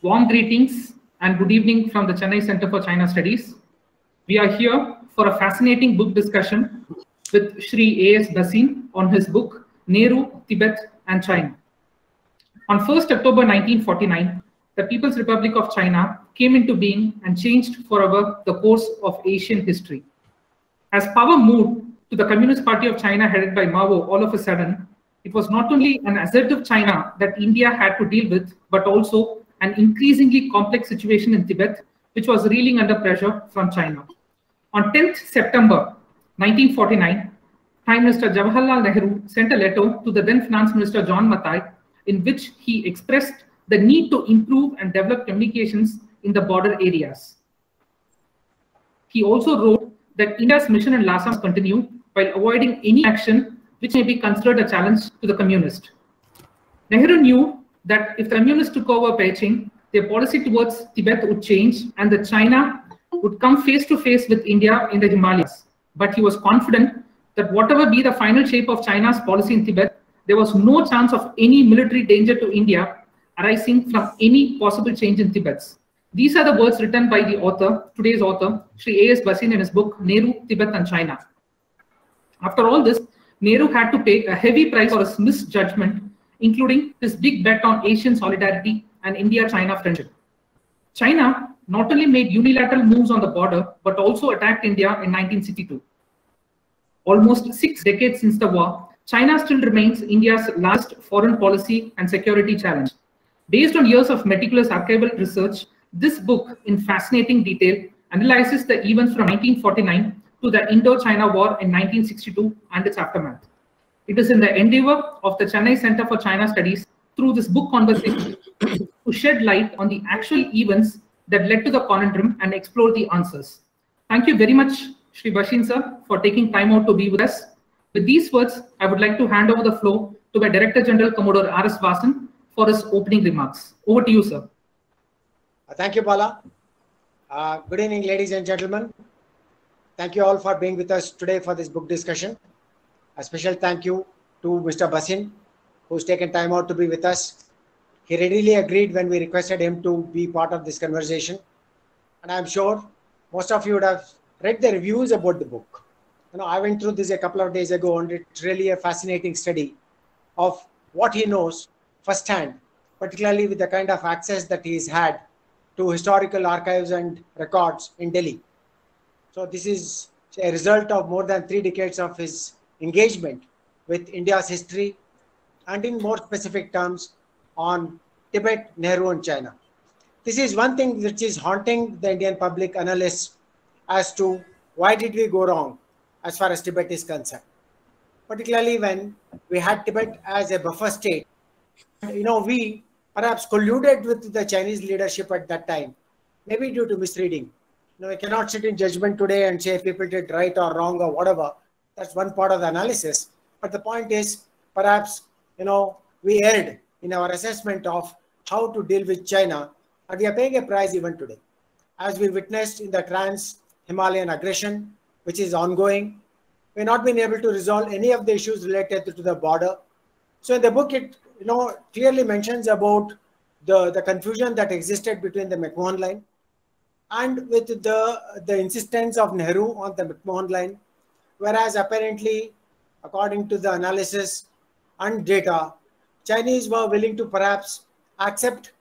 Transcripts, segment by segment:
Warm greetings and good evening from the Chennai Center for China Studies. We are here for a fascinating book discussion with Shri A.S. Bhasin on his book, Nehru, Tibet and China. On 1st October 1949, the People's Republic of China came into being and changed forever the course of Asian history. As power moved to the Communist Party of China headed by Mao all of a sudden, it was not only an assertive China that India had to deal with, but also an increasingly complex situation in Tibet, which was reeling under pressure from China. On 10th September 1949, Prime Minister Jawaharlal Nehru sent a letter to the then Finance Minister John Mathai, in which he expressed the need to improve and develop communications in the border areas. He also wrote that India's mission in Lhasa must continue while avoiding any action which may be considered a challenge to the communists. Nehru knew that if the communists took over Beijing, their policy towards Tibet would change and that China would come face to face with India in the Himalayas. But he was confident that whatever be the final shape of China's policy in Tibet, there was no chance of any military danger to India arising from any possible change in Tibet. These are the words written by the author, today's author, Shri A.S. Bhasin, in his book, Nehru, Tibet and China. After all this, Nehru had to pay a heavy price for his misjudgment, including his big bet on Asian solidarity and India-China friendship. China not only made unilateral moves on the border, but also attacked India in 1962. Almost 6 decades since the war, China still remains India's last foreign policy and security challenge. Based on years of meticulous archival research, this book, in fascinating detail, analyzes the events from 1949 to the Indo-China War in 1962 and its aftermath. It is in the endeavor of the Chennai Center for China Studies through this book conversation to shed light on the actual events that led to the conundrum and explore the answers. Thank you very much, Shri Bhasin sir, for taking time out to be with us. With these words, I would like to hand over the floor to my Director General Commodore R.S. Vasan for his opening remarks. Over to you, sir. Thank you, Bala. Good evening, ladies and gentlemen. Thank you all for being with us today for this book discussion. A special thank you to Mr. Bhasin, who's taken time out to be with us. He readily agreed when we requested him to be part of this conversation. And I'm sure most of you would have read the reviews about the book. I went through this a couple of days ago, and it's really a fascinating study of what he knows firsthand, particularly with the kind of access that he's had to historical archives and records in Delhi. So this is a result of more than 3 decades of his engagement with India's history, and in more specific terms on Tibet, Nehru and China. This is one thing which is haunting the Indian public analysts as to why did we go wrong as far as Tibet is concerned. Particularly when we had Tibet as a buffer state. We perhaps colluded with the Chinese leadership at that time, maybe due to misreading. We cannot sit in judgment today and say people did right or wrong or whatever. That's one part of the analysis. But the point is, perhaps, we erred in our assessment of how to deal with China, and we are paying a price even today. As we witnessed in the trans-Himalayan aggression, which is ongoing, we've not been able to resolve any of the issues related to the border. So in the book, it clearly mentions about the confusion that existed between the McMahon line and with the insistence of Nehru on the McMahon line, whereas apparently, according to the analysis and data, Chinese were willing to perhaps accept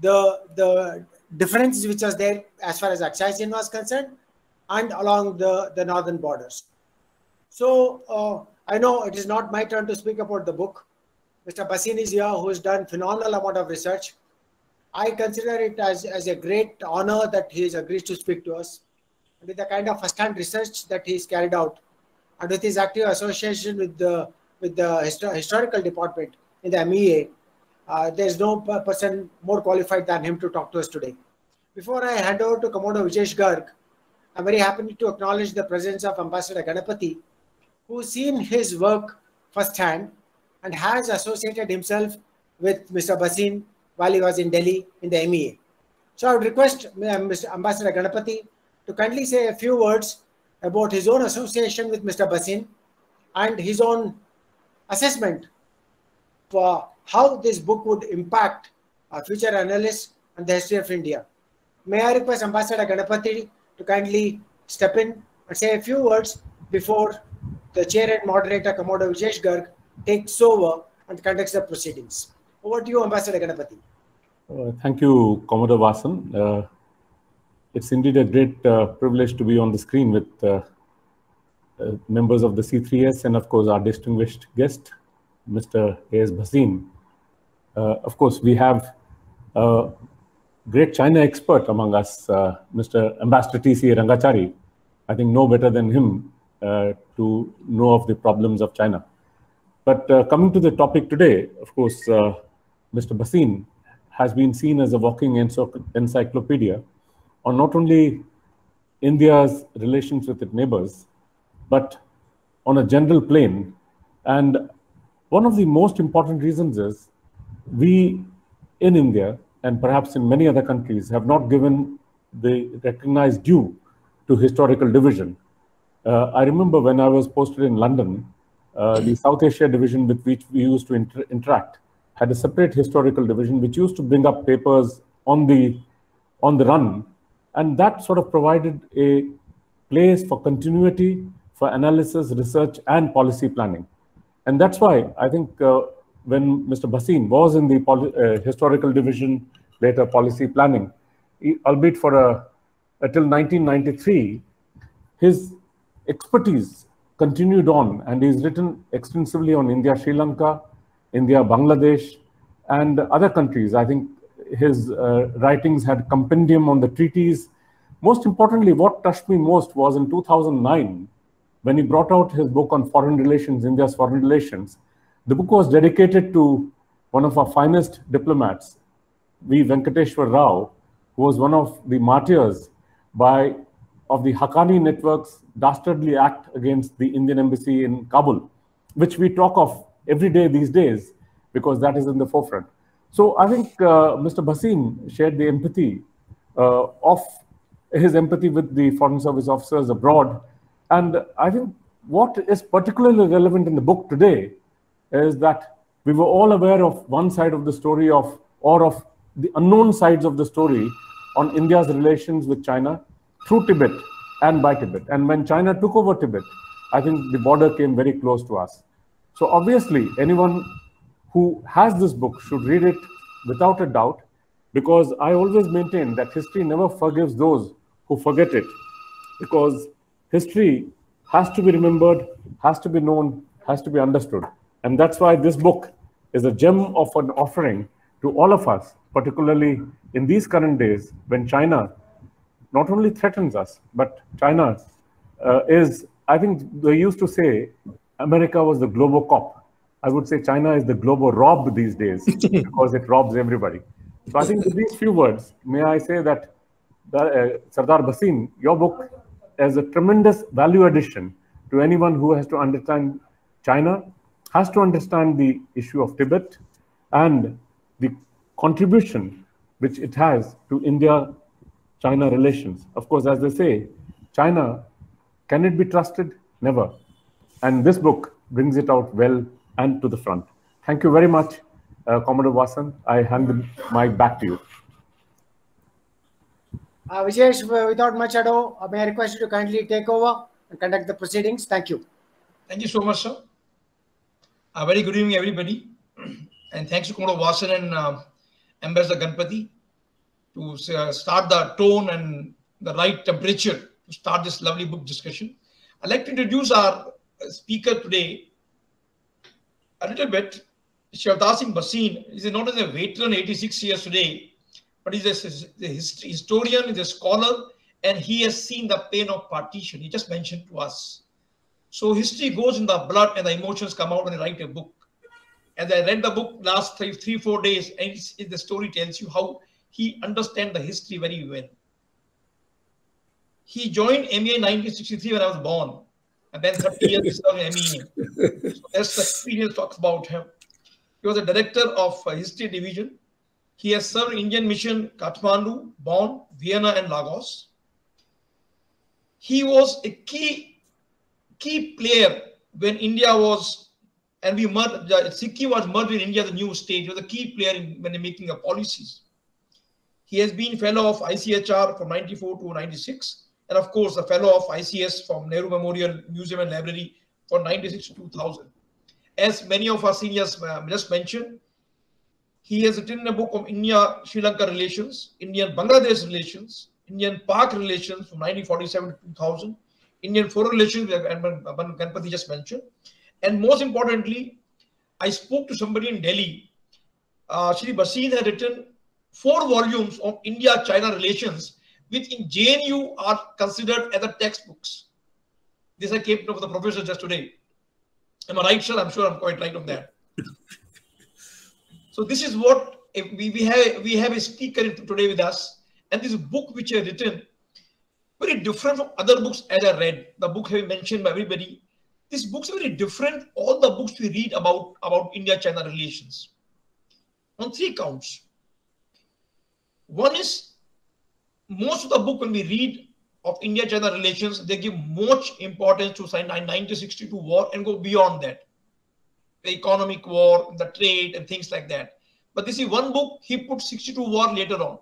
the difference which was there as far as Aksai Chin was concerned and along the northern borders. So I know it is not my turn to speak about the book. Mr. Bhasin is here, who has done phenomenal amount of research. I consider it as a great honor that he has agreed to speak to us. And with the kind of first-hand research that he's carried out, and with his active association with the historical department in the MEA, there's no person more qualified than him to talk to us today. Before I hand over to Commodore Vijesh Garg, I'm very happy to acknowledge the presence of Ambassador Ganapathy, who's seen his work firsthand and has associated himself with Mr. Bhasin while he was in Delhi in the MEA. So I would request Mr. Ambassador Ganapathy to kindly say a few words about his own association with Mr. Bhasin and his own assessment for how this book would impact future analysts and the history of India. May I request Ambassador Ganapathy to kindly step in and say a few words before the chair and moderator, Commodore Vijesh Garg, takes over and conducts the proceedings. Over to you, Ambassador Ganapathy. Thank you, Commodore Vasan. It's indeed a great privilege to be on the screen with members of the C3S and, of course, our distinguished guest, Mr. A.S. Bhasin. Of course, we have a great China expert among us, Mr. Ambassador T.C. Rangachari. I think no better than him to know of the problems of China. But coming to the topic today, of course, Mr. Bhasin has been seen as a walking encyclopedia on not only India's relations with its neighbors, but on a general plane. And one of the most important reasons is we in India, and perhaps in many other countries, have not given the recognized due to historical division. I remember when I was posted in London, the South Asia division with which we used to interact had a separate historical division which used to bring up papers on the run, and that sort of provided a place for continuity, for analysis, research, and policy planning. And that's why I think when Mr. Bhasin was in the historical division, later policy planning, albeit for until 1993, his expertise continued on, and he's written extensively on India, Sri Lanka, India, Bangladesh, and other countries. I think his writings had compendium on the treaties. Most importantly, what touched me most was in 2009, when he brought out his book on foreign relations, India's foreign relations. The book was dedicated to one of our finest diplomats, V. Venkateshwar Rao, who was one of the martyrs of the Haqqani network's dastardly act against the Indian embassy in Kabul, which we talk of every day these days because that is in the forefront. So I think Mr. Bhasin shared the empathy his empathy with the Foreign Service officers abroad. And I think what is particularly relevant in the book today is that we were all aware of one side of the story or of the unknown sides of the story on India's relations with China through Tibet and by Tibet. And when China took over Tibet, I think the border came very close to us. So obviously, anyone who has this book should read it without a doubt, because I always maintain that history never forgives those who forget it, because history has to be remembered, has to be known, has to be understood. And that's why this book is a gem of an offering to all of us, particularly in these current days when China not only threatens us, but China is, I think they used to say America was the globo cop. I would say China is the globo rob these days because it robs everybody. So I think with these few words, may I say that Sardar Bhasin, your book is a tremendous value addition to anyone who has to understand China, has to understand the issue of Tibet and the contribution which it has to India-China relations. Of course, as they say, China, can it be trusted? Never. And this book brings it out well and to the front. Thank you very much, Commodore Vasan. I hand the mic back to you. Vijesh, without much ado, may I request you to kindly take over and conduct the proceedings. Thank you. Thank you so much, sir. A very good evening, everybody. And thanks to Commodore Vasan and Ambassador Ganapathy to start the tone and the right temperature to start this lovely book discussion. I'd like to introduce our speaker today a little bit. Sardar Singh Bhasin is not only a veteran, 86 years today, but he's a historian, he's a scholar, and he has seen the pain of partition. He just mentioned to us. So history goes in the blood and the emotions come out when you write a book. And I read the book last 3-4 days, and the story tells you how he understands the history very well. He joined MEA in 1963 when I was born, and then 30 years he served in MEA. So that's the experience talks about him. He was a director of History Division. He has served Indian Mission, Kathmandu, Bonn, Vienna, and Lagos. He was a key player when India was, and we merged, Sikkim was merged with India, the new state. He was a key player when making the policies. He has been fellow of ICHR from 94 to 96, and of course, a fellow of ICS from Nehru Memorial Museum and Library from 96 to 2000. As many of our seniors just mentioned, he has written a book on India-Sri Lanka relations, Indian-Bangladesh relations, Indian-Pak relations from 1947 to 2000, Indian-foreign relations, Ganpati just mentioned. And most importantly, I spoke to somebody in Delhi. Shri Bhasin had written 4 volumes of India-China relations, which in JNU are considered as the textbooks. This I came to know the professor just today. Am I right, sir? I'm sure I'm quite right on that. So this is what we have a speaker today with us, and this book which I have written, very different from other books as I read. The book have been mentioned by everybody. This book's very different. All the books we read about India-China relations on 3 counts. One is, most of the book when we read of India-China relations, they give much importance to 1962 war and go beyond that. The economic war, the trade and things like that. But this is one book, he put 62 war later on.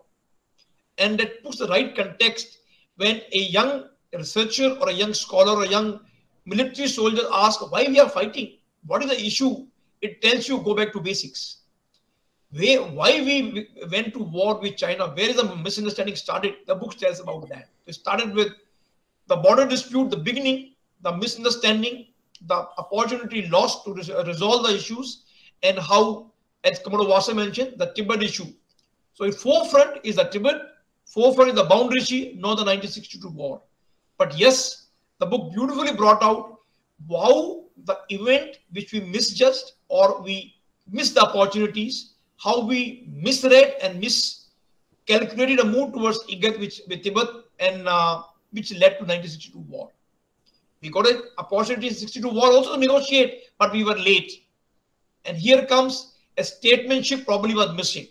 And that puts the right context when a young researcher or a young scholar or a young military soldier asks why we are fighting, what is the issue, it tells you go back to basics. Why we went to war with China, where is the misunderstanding started, the book tells about that. It started with the border dispute, the beginning, the misunderstanding, the opportunity lost to resolve the issues, and how, as Commodore Wasser mentioned, the Tibet issue. So in forefront is the Tibet, forefront is the boundary issue, not the 1962 war. But yes, the book beautifully brought out how the event which we misjudged or we missed the opportunities, how we misread and miscalculated a move towards IGAT with Tibet, and which led to 1962 war. We got an opportunity in 62 war also to negotiate, but we were late. And here comes a statesmanship probably was missing.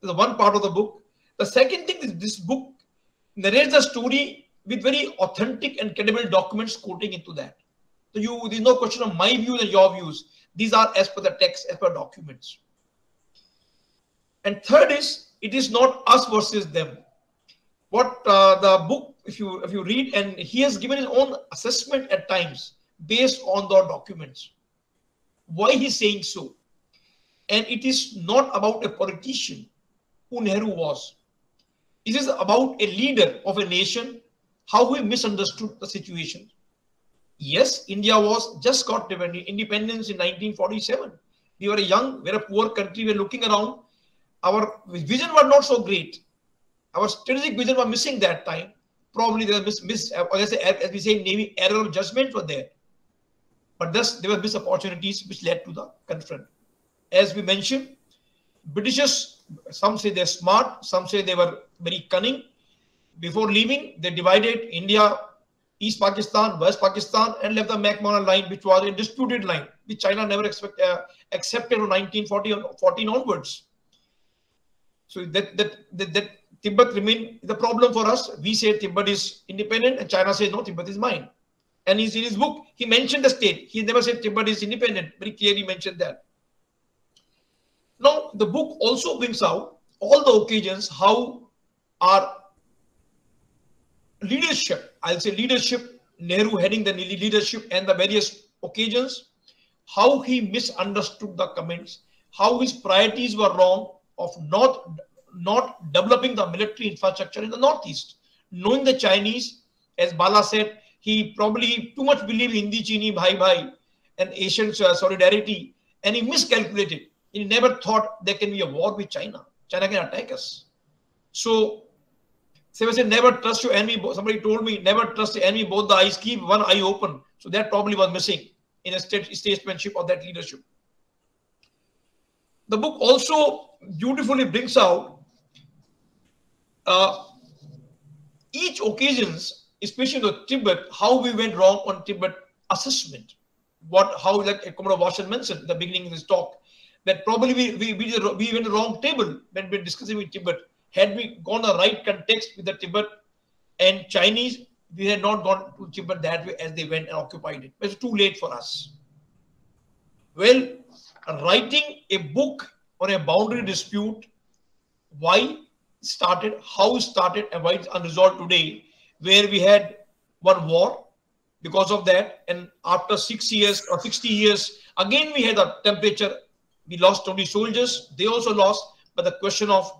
This is one part of the book. The second thing is this book narrates the story with very authentic and credible documents quoting into that. So there's no question of my views and your views. These are as per the text, as per documents. And third is, it is not us versus them. What the book, if you read, and he has given his own assessment at times based on the documents. Why he's saying so. And it is not about a politician who Nehru was. It is about a leader of a nation, how he misunderstood the situation. Yes, India was just got independence in 1947. We were a young, very poor country. We were looking around. Our vision was not so great. Our strategic vision was missing that time. Probably there was as we say in Navy, error of judgment were there. But thus there were missed opportunities which led to the confront. As we mentioned, Britishers, some say they're smart, some say they were very cunning. Before leaving, they divided India, East Pakistan, West Pakistan, and left the McMahon line, which was a disputed line, which China never accepted from 1914 onwards. So that Tibet remained the problem for us. We say Tibet is independent, and China says no, Tibet is mine. And in his book, he mentioned the state. He never said Tibet is independent. Very clearly mentioned that. Now, the book also brings out all the occasions how our leadership, I'll say leadership, Nehru heading the leadership and the various occasions, how he misunderstood the comments, how his priorities were wrong of not developing the military infrastructure in the Northeast. Knowing the Chinese, as Bala said, he probably too much believed in Hindi Chini Bhai Bhai and Asian solidarity, and he miscalculated. He never thought there can be a war with China. China can attack us. So, they say never trust your enemy. Somebody told me never trust the enemy, both the eyes, keep one eye open. So that probably was missing in a statesmanship of that leadership. The book also beautifully brings out each occasions, especially the Tibet, how we went wrong on Tibet assessment. How like Commodore Wasser mentioned at the beginning of this talk, that probably we went the wrong table when we were discussing with Tibet. Had we gone the right context with the Tibet and Chinese, we had not gone to Tibet that way as they went and occupied it. It was too late for us. Well, writing a book on a boundary dispute, why? started, how it started, and why it's unresolved today, where we had one war because of that, and after 6 years or 60 years, again we had a temperature. We lost 20 soldiers, they also lost, but the question of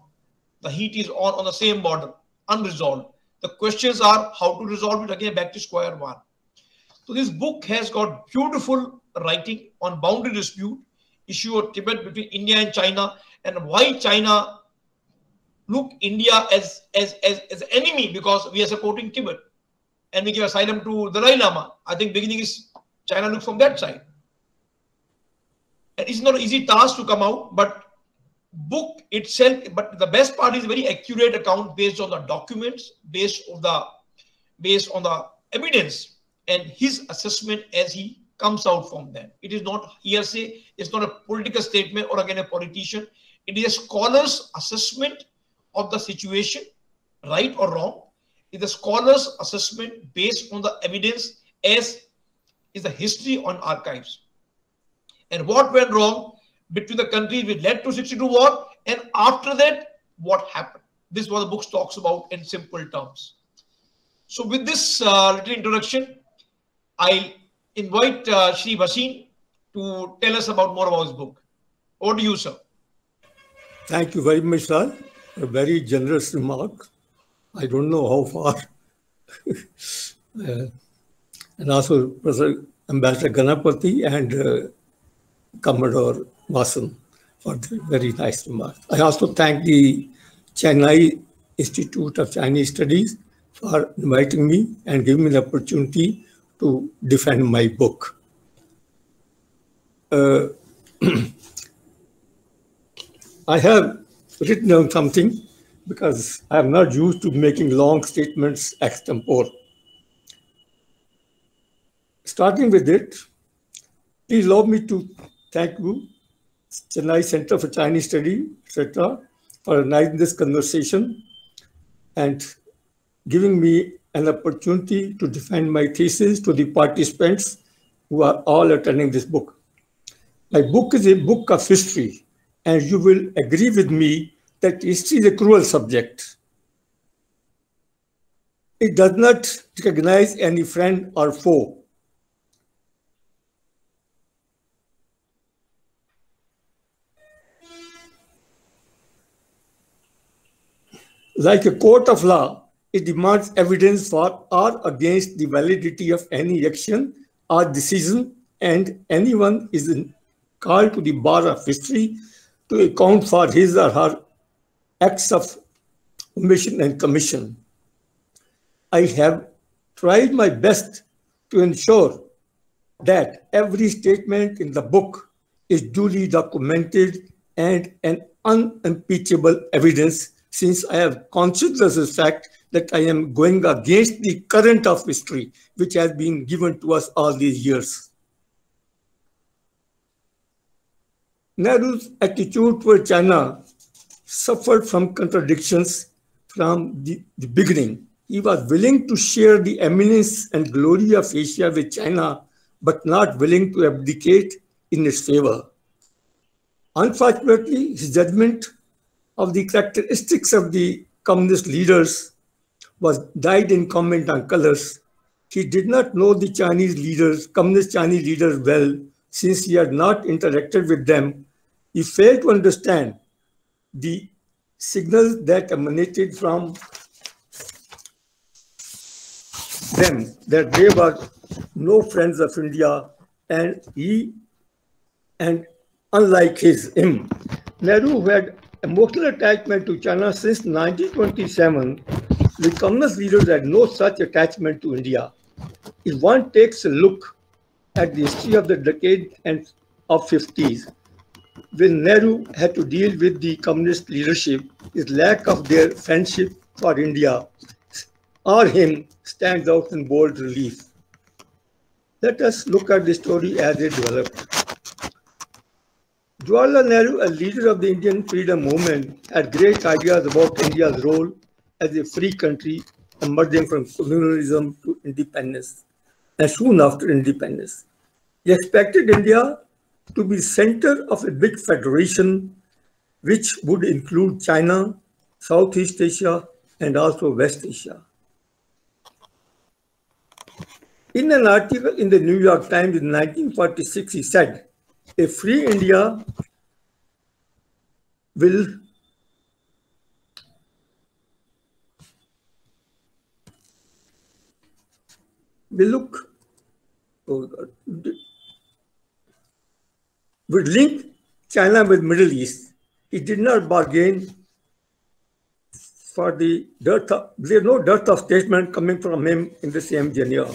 the heat is on the same border, unresolved. The questions are how to resolve it, again back to square one. So this book has got beautiful writing on boundary dispute, issue of Tibet between India and China, and why China look India as enemy, because we are supporting Tibet and we give asylum to the Dalai Lama. I think beginning is China looks from that side. And it's not an easy task to come out, but book itself, but the best part is very accurate account based on the documents, based on the evidence and his assessment as he comes out from them. It is not hearsay, it's not a political statement or again a politician. It is a scholar's assessment of the situation, right or wrong. It's a scholar's assessment based on the evidence as is the history on archives. And what went wrong between the countries which led to 62 war, and after that, what happened. This is what the book talks about in simple terms. So with this little introduction, I invite Shri Bhasin to tell us about more about his book. Over to you, sir. Thank you very much, sir. A very generous remark. I don't know how far. And also Professor Ambassador Ganapathy and Commodore Vasan for the very nice remarks. I also thank the Chennai Institute of Chinese Studies for inviting me and giving me the opportunity to defend my book. I have written down something because I am not used to making long statements ex tempore. Starting with it, please allow me to thank you, Chennai Center for Chinese Study, etc., for organizing this conversation and giving me an opportunity to defend my thesis to the participants who are all attending this book. My book is a book of history, and you will agree with me that history is a cruel subject. It does not recognize any friend or foe. Like a court of law, it demands evidence for or against the validity of any action or decision, and anyone is called to the bar of history to account for his or her acts of omission and commission. I have tried my best to ensure that every statement in the book is duly documented and an unimpeachable evidence, since I have considered the fact that I am going against the current of history, which has been given to us all these years. Nehru's attitude toward China suffered from contradictions from the beginning. He was willing to share the eminence and glory of Asia with China, but not willing to abdicate in its favor. Unfortunately, his judgment of the characteristics of the communist leaders was dyed in comment on colors. He did not know the Chinese leaders, communist Chinese leaders well, since he had not interacted with them. He failed to understand the signals that emanated from them, that they were no friends of India, and unlike him, Nehru, who had emotional attachment to China since 1927, the communist leaders had no such attachment to India. If one takes a look at the history of the decade and of 50s, when Nehru had to deal with the communist leadership, his lack of their friendship for India or him stands out in bold relief. Let us look at the story as it developed. Jawaharlal Nehru, a leader of the Indian freedom movement, had great ideas about India's role as a free country emerging from colonialism to independence, and soon after independence. He expected India to be center of a big federation which would include China, Southeast Asia, and also West Asia. In an article in the New York Times in 1946, he said, "A free India will link China with Middle East." He did not bargain for there's no dearth of statement coming from him in the same genre.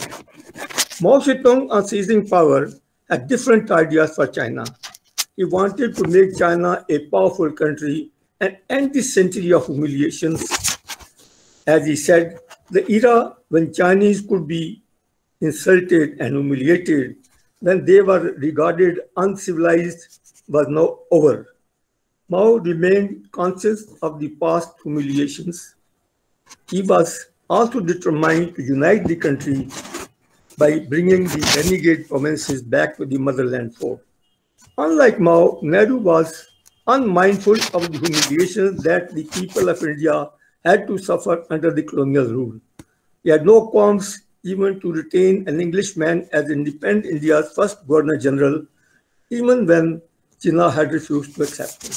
Mao Zedong, on seizing power, had different ideas for China. He wanted to make China a powerful country and end this century of humiliations. As he said, the era when Chinese could be insulted and humiliated, when they were regarded uncivilized, was now over. Mao remained conscious of the past humiliations. He was also determined to unite the country by bringing the renegade provinces back to the motherland fold. Unlike Mao, Nehru was unmindful of the humiliations that the people of India had to suffer under the colonial rule. He had no qualms even to retain an Englishman as independent India's first Governor General, even when China had refused to accept him.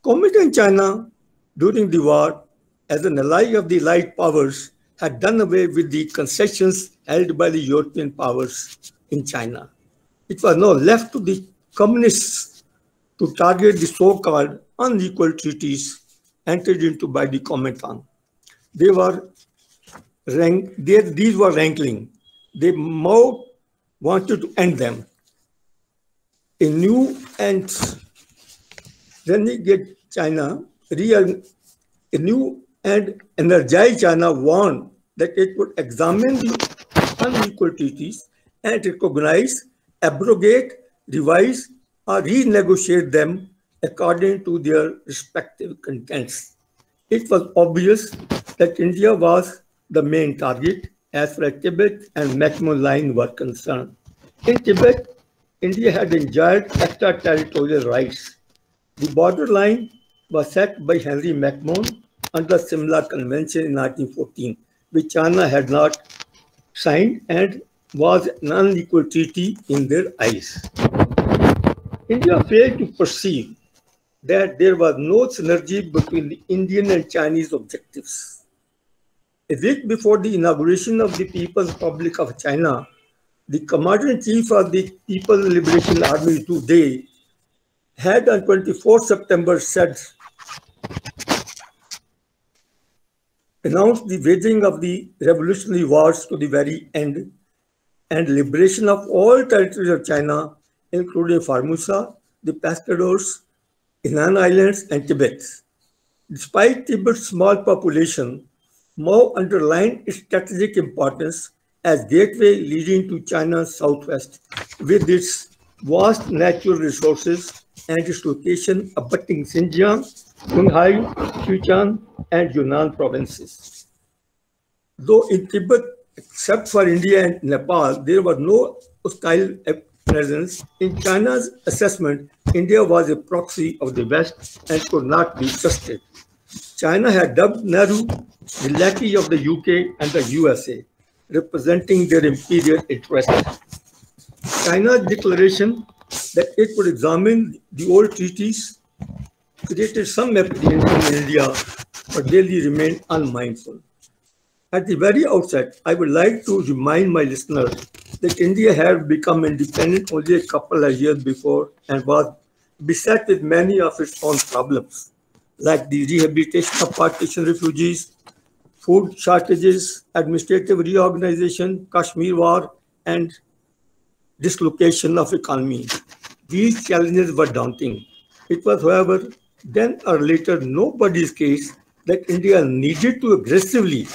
Committing China during the war as an ally of the Allied powers had done away with the concessions held by the European powers in China. It was now left to the communists to target the so-called unequal treaties entered into by the Kuomintang. These were rankling. Mao wanted to end them. A new and renegade China, a new and energized China warned that it would examine the unequal treaties and recognize, abrogate, revise, or renegotiate them according to their respective contents. It was obvious that India was the main target as far as Tibet and McMahon Line were concerned. In Tibet, India had enjoyed extraterritorial rights. The borderline was set by Henry McMahon under the Simla Convention in 1914, which China had not signed and was an unequal treaty in their eyes. India failed to perceive that there was no synergy between the Indian and Chinese objectives. A week before the inauguration of the People's Republic of China, the Commander-in-Chief of the People's Liberation Army today had on 24 September announced the waging of the revolutionary wars to the very end and liberation of all territories of China, including Formosa, the Pescadores, Henan Islands, and Tibet. Despite Tibet's small population, Mao underlined its strategic importance as gateway leading to China's southwest, with its vast natural resources and its location abutting Xinjiang, Qinghai, Sichuan, and Yunnan provinces. Though in Tibet, except for India and Nepal, there was no hostile presence, in China's assessment, India was a proxy of the West and could not be trusted. China had dubbed Nehru the lackey of the UK and the USA, representing their imperial interests. China's declaration that it would examine the old treaties created some apprehension in India, but Delhi remained unmindful. At the very outset, I would like to remind my listeners that India had become independent only a couple of years before and was beset with many of its own problems, like the rehabilitation of partition refugees, food shortages, administrative reorganization, Kashmir war, and dislocation of economy. These challenges were daunting. It was, however, then or later nobody's case that India needed to aggressively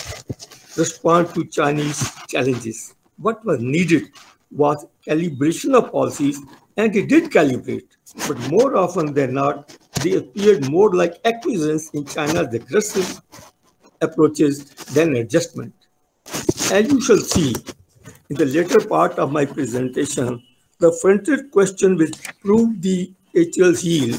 respond to Chinese challenges. What was needed was calibration of policies, and it did calibrate, but more often than not, they appeared more like acquiescence in China's aggressive approaches than adjustment. As you shall see in the later part of my presentation, the frontier question which proved the HL's heel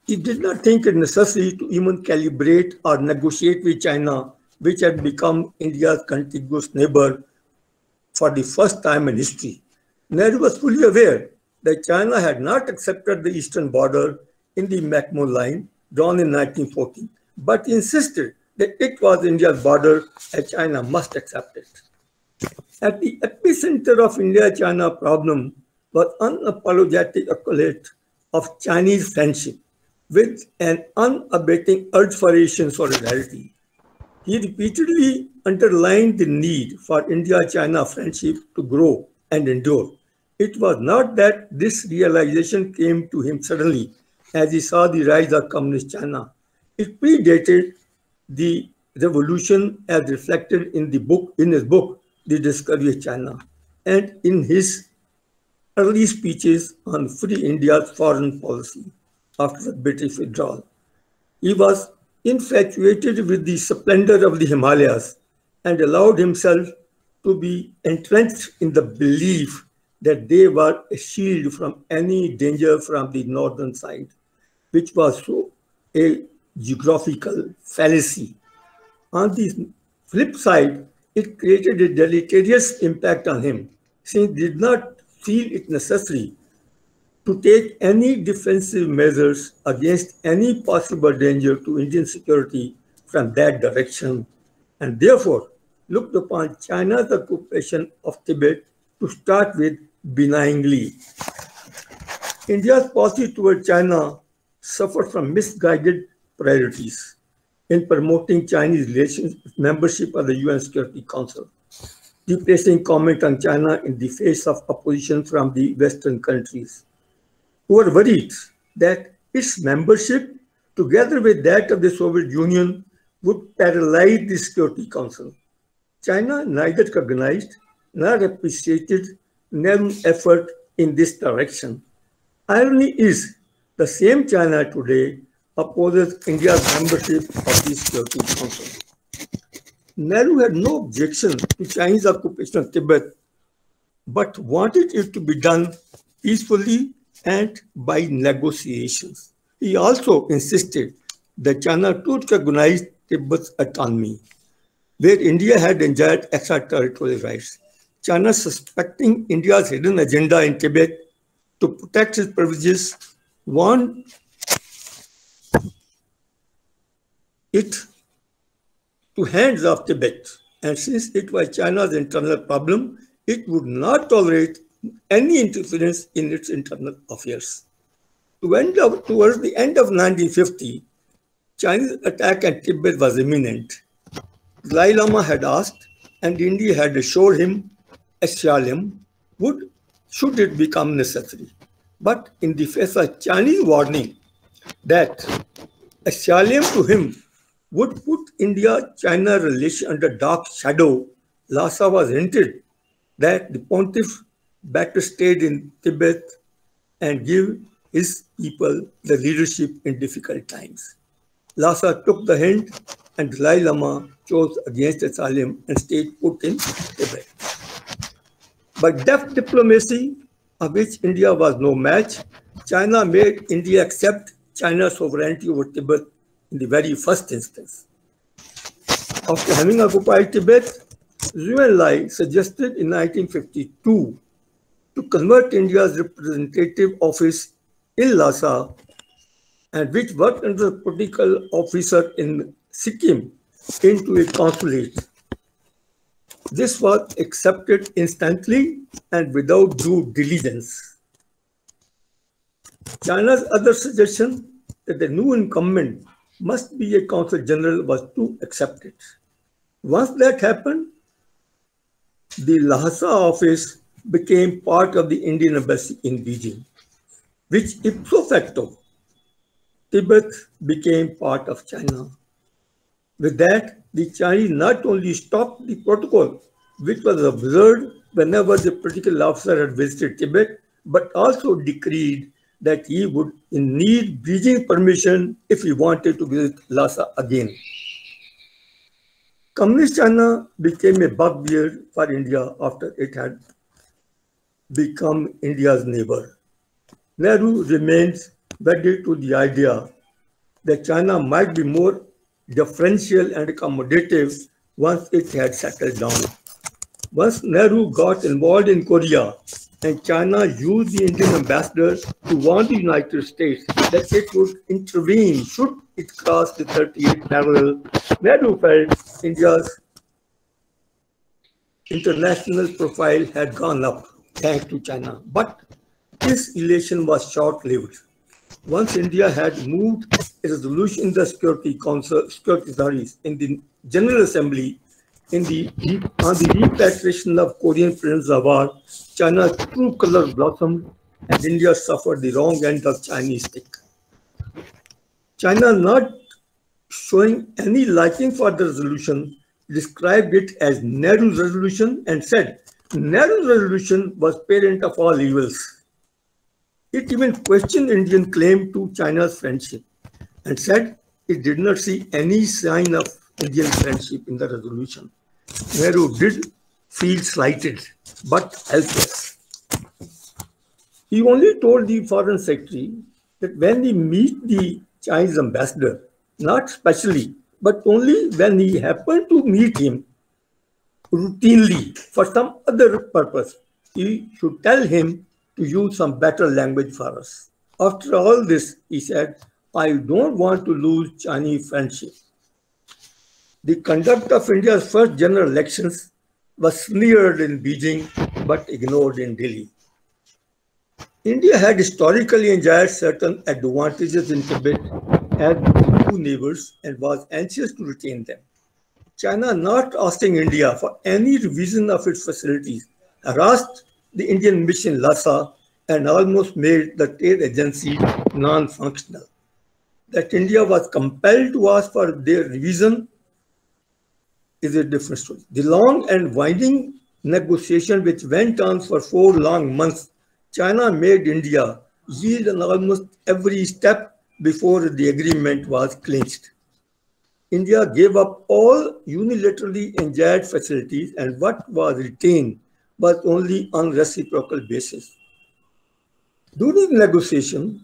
He did not think it necessary to even calibrate or negotiate with China, which had become India's contiguous neighbor for the first time in history. Nehru was fully aware that China had not accepted the eastern border in the McMahon Line drawn in 1914, but insisted that it was India's border and China must accept it. At the epicenter of India-China problem was unapologetic accolade of Chinese friendship with an unabating urge for Asian solidarity. He repeatedly underlined the need for India-China friendship to grow and endure. It was not that this realization came to him suddenly as he saw the rise of communist China. It predated the revolution as reflected in his book, The Discovery of China, and in his early speeches on Free India's foreign policy after the British withdrawal. He was infatuated with the splendor of the Himalayas and allowed himself to be entrenched in the belief that they were a shield from any danger from the northern side, which was so a geographical fallacy. On the flip side, it created a deleterious impact on him, since he did not feel it necessary to take any defensive measures against any possible danger to Indian security from that direction, and therefore looked upon China's occupation of Tibet to start with benignly. India's policy toward China suffered from misguided priorities in promoting Chinese relations with membership of the UN Security Council, replacing comment on China in the face of opposition from the Western countries, who were worried that its membership, together with that of the Soviet Union, would paralyze the Security Council. China neither recognized nor appreciated Nehru's effort in this direction. Irony is, the same China today opposes India's membership of the Security Council. Nehru had no objection to Chinese occupation of Tibet, but wanted it to be done peacefully and by negotiations. He also insisted that China to recognize Tibet's autonomy, where India had enjoyed extraterritorial rights. China, suspecting India's hidden agenda in Tibet to protect its privileges, wanted it to hands off Tibet. And since it was China's internal problem, it would not tolerate any interference in its internal affairs. Towards the end of 1950, Chinese attack on Tibet was imminent. Dalai Lama had asked, and India had assured him, asylum should it become necessary. But in the face of Chinese warning that asylum to him would put India-China relation under dark shadow, Lhasa was hinted that the pontiff better stayed in Tibet and give his people the leadership in difficult times. Lhasa took the hint, and Dalai Lama chose against asylum and stayed put in Tibet. By deft diplomacy, of which India was no match, China made India accept China's sovereignty over Tibet in the very first instance. After having occupied Tibet, Zhou Enlai suggested in 1952 to convert India's representative office in Lhasa, and which worked under a political officer in Sikkim, into a consulate. This was accepted instantly and without due diligence. China's other suggestion that the new incumbent must be a consul general was too accepted. Once that happened, the Lhasa office became part of the Indian embassy in Beijing, which ipso facto, Tibet became part of China. With that, the Chinese not only stopped the protocol, which was observed whenever the political officer had visited Tibet, but also decreed that he would need Beijing permission if he wanted to visit Lhasa again. Communist China became a bugbear for India after it had become India's neighbor. Nehru remains wedded to the idea that China might be more differential and accommodative once it had settled down. Once Nehru got involved in Korea and China used the Indian ambassador to warn the United States that it would intervene should it cross the 38th parallel, Nehru felt India's international profile had gone up thanks to China. But this elation was short-lived. Once India had moved a resolution in the Security Council, in the General Assembly on the repatriation of Korean prisoners of war, China's true color blossomed and India suffered the wrong end of Chinese stick. China, not showing any liking for the resolution, described it as Nehru's resolution and said Nehru's resolution was parent of all evils. It even questioned Indian claim to China's friendship and said it did not see any sign of Indian friendship in the resolution. Nehru did feel slighted, but helpless. He only told the foreign secretary that when he meet the Chinese ambassador, not specially, but only when he happened to meet him routinely for some other purpose, he should tell him to use some better language for us. After all this, he said, I don't want to lose Chinese friendship. The conduct of India's first general elections was sneered in Beijing but ignored in Delhi. India had historically enjoyed certain advantages in Tibet as two neighbors and was anxious to retain them. China, not asking India for any revision of its facilities, harassed the Indian mission Lhasa and almost made the trade agency non-functional. That India was compelled to ask for their revision is a different story. The long and winding negotiation which went on for 4 long months, China made India yield on almost every step before the agreement was clinched. India gave up all unilaterally enjoyed facilities and what was retained was only on reciprocal basis. During the negotiation,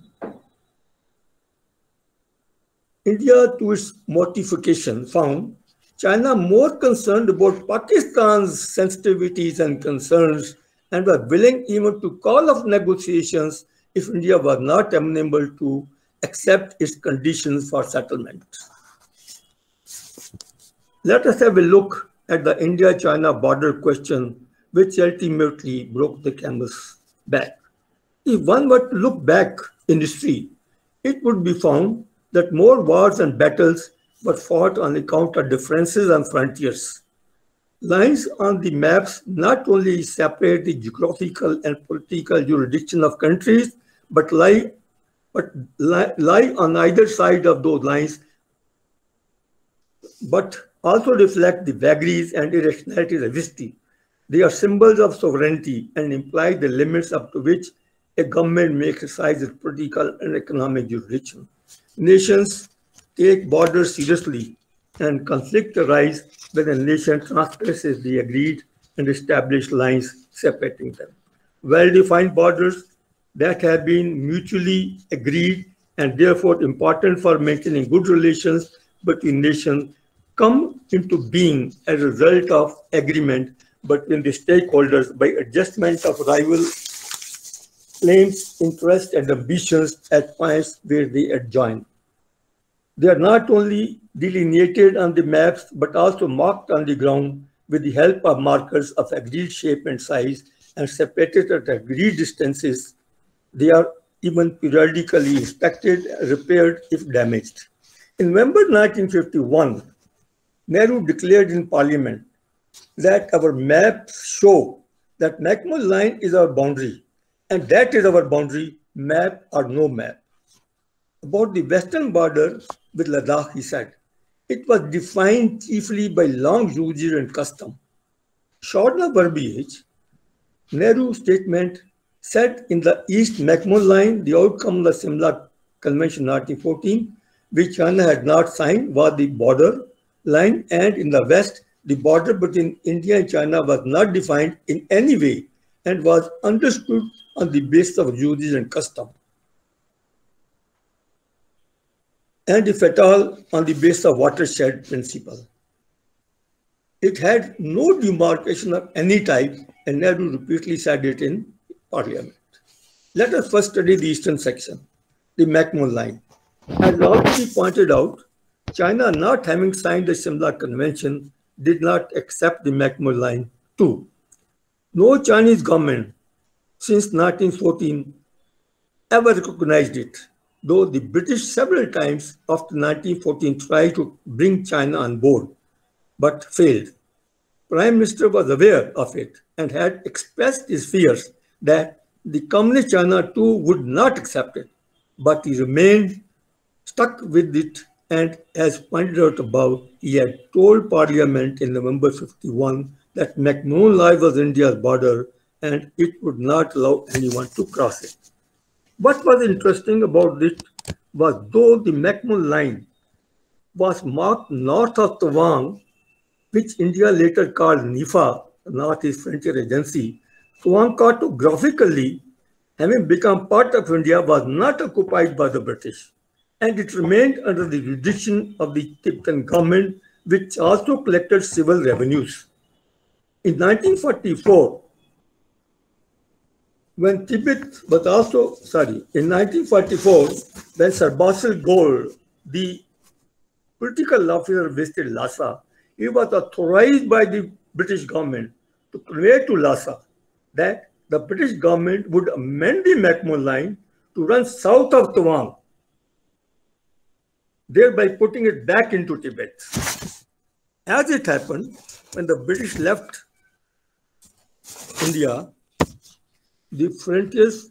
India, to its mortification, found China more concerned about Pakistan's sensitivities and concerns and was willing even to call off negotiations if India was not amenable to accept its conditions for settlement. Let us have a look at the India-China border question, which ultimately broke the camel's back. If one were to look back in history, it would be found that more wars and battles were fought on account of differences on frontiers. Lines on the maps not only separate the geographical and political jurisdiction of countries, but lie on either side of those lines, but also reflect the vagaries and irrationalities of history. They are symbols of sovereignty and imply the limits up to which a government may exercise its political and economic jurisdiction. Nations take borders seriously, and conflict arise when a nation transgresses the agreed and established lines separating them. Well-defined borders that have been mutually agreed and therefore important for maintaining good relations between nations come into being as a result of agreement between the stakeholders by adjustment of rival claims, interests, and ambitions at points where they adjoin. They are not only delineated on the maps, but also marked on the ground with the help of markers of agreed shape and size and separated at agreed distances. They are even periodically inspected and repaired if damaged. In November 1951, Nehru declared in Parliament that our maps show that McMahon line is our boundary, and that is our boundary, map or no map. About the western border with Ladakh, he said, it was defined chiefly by long usage and custom. Short of verbiage, Nehru's statement said in the East McMahon line, the outcome of the Simla Convention 1914, which China had not signed, was the border line, and in the West, the border between India and China was not defined in any way and was understood on the basis of usage and custom. and if at all, on the basis of watershed principle. It had no demarcation of any type, and Nehru repeatedly said it in Parliament. Let us first study the eastern section, the McMahon Line. As already pointed out, China, not having signed the Shimla Convention, did not accept the McMahon Line too. No Chinese government since 1914 ever recognized it, though the British several times after 1914 tried to bring China on board, but failed. Prime Minister was aware of it and had expressed his fears that the Communist China too would not accept it, but he remained stuck with it, and as pointed out above, he had told Parliament in November 51 that McMahon Line was India's border and it would not allow anyone to cross it. What was interesting about it was though the McMahon Line was marked north of Tawang, which India later called NIFA, Northeast Frontier Agency, Tawang cartographically, having become part of India, was not occupied by the British, and it remained under the jurisdiction of the Tibetan government, which also collected civil revenues. In 1944, when Tibet was also, in 1944, when Sir Basil Gould, the political officer, visited Lhasa, he was authorized by the British government to convey to Lhasa that the British government would amend the McMahon Line to run south of Tawang, thereby putting it back into Tibet. As it happened, when the British left India, the frontiers,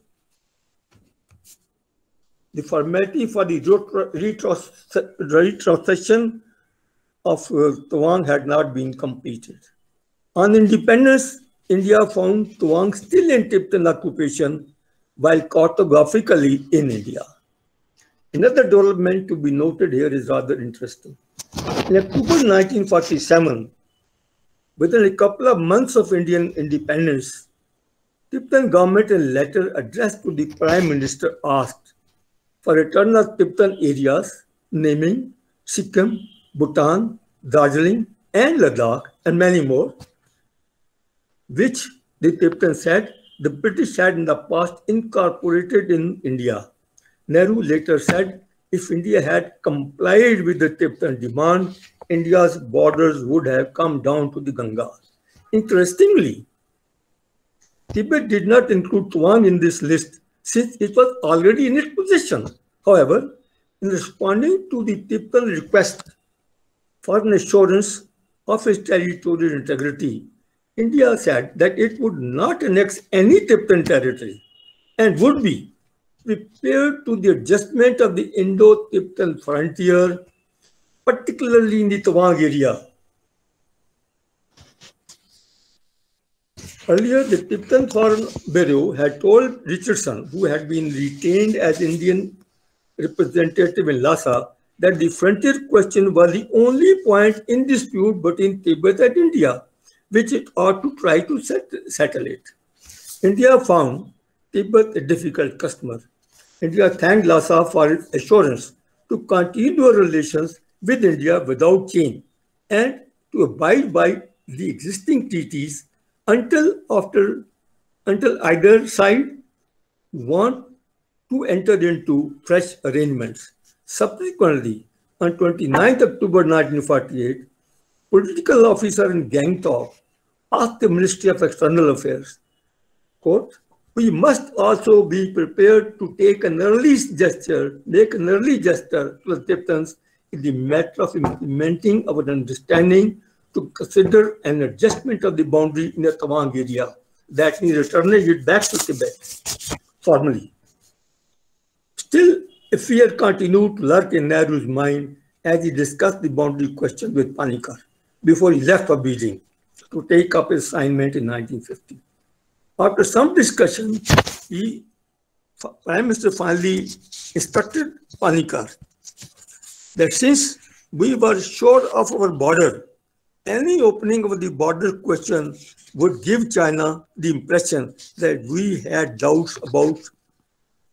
the formality for the retrocession of Tawang had not been completed. On independence, India found Tawang still in Tibetan occupation, while cartographically in India. Another development to be noted here is rather interesting. In October 1947, within a couple of months of Indian independence, Tibetan government in a letter addressed to the Prime Minister asked for return of Tibetan areas, naming Sikkim, Bhutan, Darjeeling, and Ladakh, and many more, which the Tibetan said the British had in the past incorporated in India. Nehru later said if India had complied with the Tibetan demand, India's borders would have come down to the Ganga. Interestingly, Tibet did not include Tawang in this list since it was already in its possession. However, in responding to the Tibetan request for an assurance of its territorial integrity, India said that it would not annex any Tibetan territory and would be prepared to the adjustment of the Indo-Tibetan frontier, particularly in the Tawang area. Earlier, the Tibetan Foreign Bureau had told Richardson, who had been retained as Indian representative in Lhasa, that the frontier question was the only point in dispute between Tibet and India, which it ought to try to settle it. India found Tibet a difficult customer. India thanked Lhasa for its assurance to continue relations with India without change and to abide by the existing treaties until either side want to enter into fresh arrangements. Subsequently, on 29th October 1948, political officer in Gangtok asked the Ministry of External Affairs, quote, "We must also be prepared to make an early gesture to the Tibetans in the matter of implementing our understanding to consider an adjustment of the boundary in the Tawang area, that means returning it back to Tibet formally." Still, a fear continued to lurk in Nehru's mind as he discussed the boundary question with Panikkar before he left for Beijing to take up his assignment in 1950. After some discussion, Prime Minister finally instructed Panikkar that since we were sure of our border, any opening of the border question would give China the impression that we had doubts about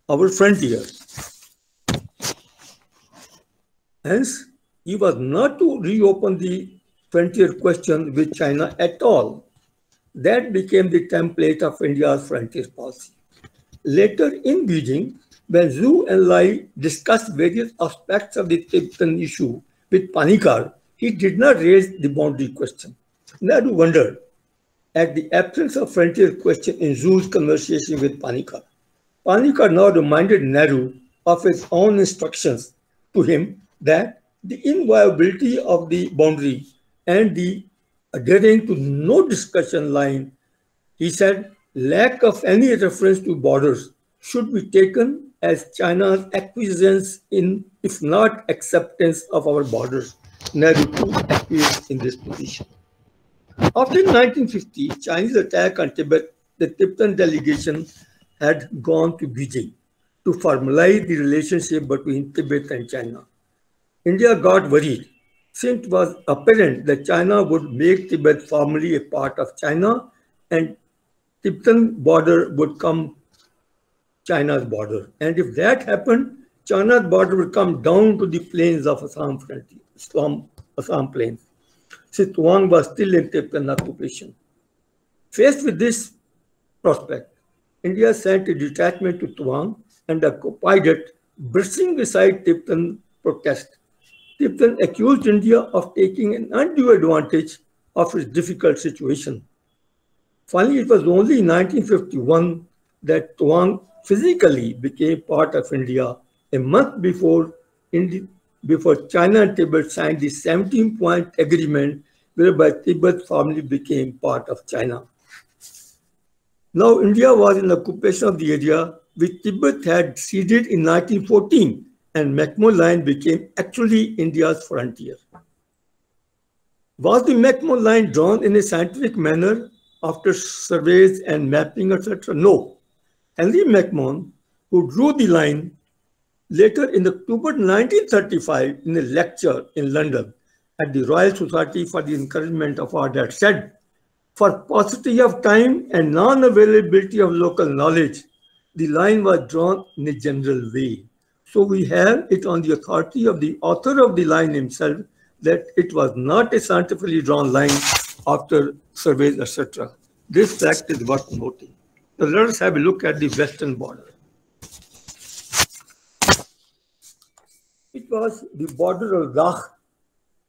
our frontier. Hence, he was not to reopen the frontier question with China at all. That became the template of India's frontier policy. Later in Beijing, when Zhu and Lai discussed various aspects of the Tibetan issue with Panikkar, he did not raise the boundary question. Nehru wondered at the absence of frontier question in Zhu's conversation with Panikkar. Panikkar now reminded Nehru of his own instructions to him that the inviolability of the boundary and the adhering to no discussion line, he said, lack of any reference to borders should be taken as China's acquiescence in, if not acceptance of our borders. Nehru too acquiesced in this position. After 1950, Chinese attack on Tibet, the Tibetan delegation had gone to Beijing to formalize the relationship between Tibet and China. India got worried since it was apparent that China would make Tibet formally a part of China and Tibetan border would come China's border. And if that happened, China's border would come down to the plains of Assam plains. Since Tuang was still in Tibetan occupation. Faced with this prospect, India sent a detachment to Tuang and occupied it, bristling beside Tibetan protest. Tibetan accused India of taking an undue advantage of its difficult situation. Finally, it was only in 1951 that Tuang physically became part of India, a month before China and Tibet signed the 17-point agreement whereby Tibet formally became part of China. Now, India was in occupation of the area which Tibet had ceded in 1914, and McMahon Line became actually India's frontier. Was the McMahon Line drawn in a scientific manner after surveys and mapping, etc.? No. Henry McMahon, who drew the line, later in October 1935, in a lecture in London at the Royal Society for the Encouragement of Art, had said, for paucity of time and non-availability of local knowledge, the line was drawn in a general way. So we have it on the authority of the author of the line himself that it was not a scientifically drawn line after surveys, etc. This fact is worth noting. Now let us have a look at the western border. It was the border of Ladakh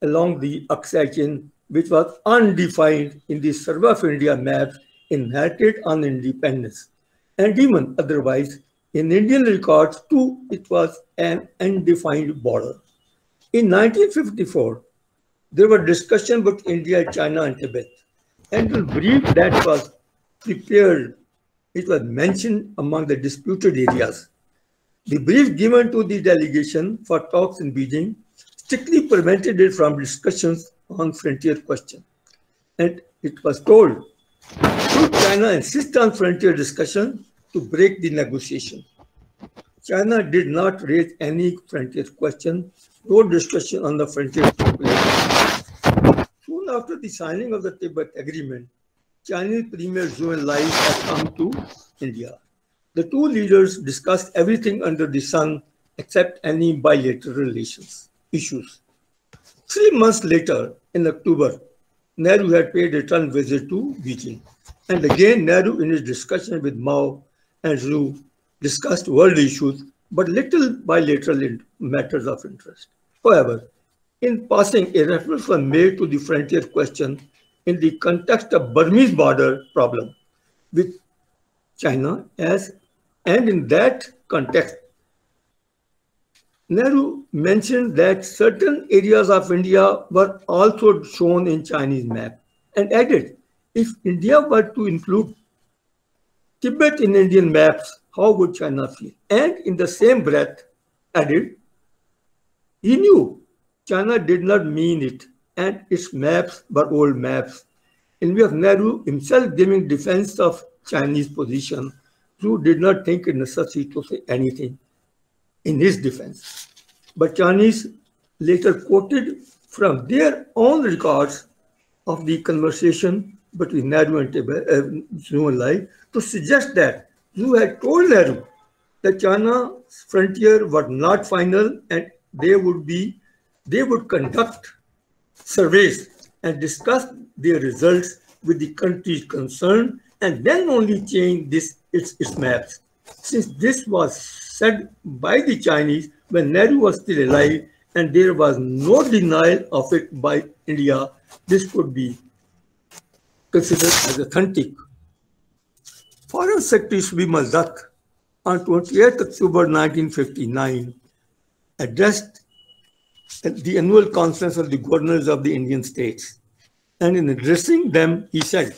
along the Aksai chain, which was undefined in the Survey of India maps inherited on independence. And even otherwise, in Indian records too, it was an undefined border. In 1954, there were discussions between India, China, and Tibet. And the brief that was prepared, it was mentioned among the disputed areas. The brief given to the delegation for talks in Beijing strictly prevented it from discussions on frontier question. And it was told, should China insist on frontier discussion to break the negotiation? China did not raise any frontier question, no discussion on the frontier took place. Soon after the signing of the Tibet Agreement, Chinese Premier Zhou Enlai had come to India. The two leaders discussed everything under the sun except any bilateral relations issues. 3 months later, in October, Nehru had paid a return visit to Beijing. And again, Nehru, in his discussion with Mao and Zhu, discussed world issues, but little bilateral matters of interest. However, in passing, a reference was made to the frontier question in the context of Burmese border problem with China, and in that context, Nehru mentioned that certain areas of India were also shown in Chinese map and added, if India were to include Tibet in Indian maps, how would China feel? And in the same breath added, he knew China did not mean it and its maps were old maps. In view of Nehru himself giving defense of Chinese position, Zhu did not think it necessary to say anything in his defense. But Chinese later quoted from their own records of the conversation between Nehru and Zhou Enlai to suggest that Zhu had told Nehru that China's frontier was not final and they would be they would conduct surveys and discuss their results with the countries concerned and then only change its maps. Since this was said by the Chinese when Nehru was still alive and there was no denial of it by India, this could be considered as authentic. Foreign Secretary Bimal Dutt on 28 October 1959 addressed the annual conference of the governors of the Indian states. And in addressing them, he said,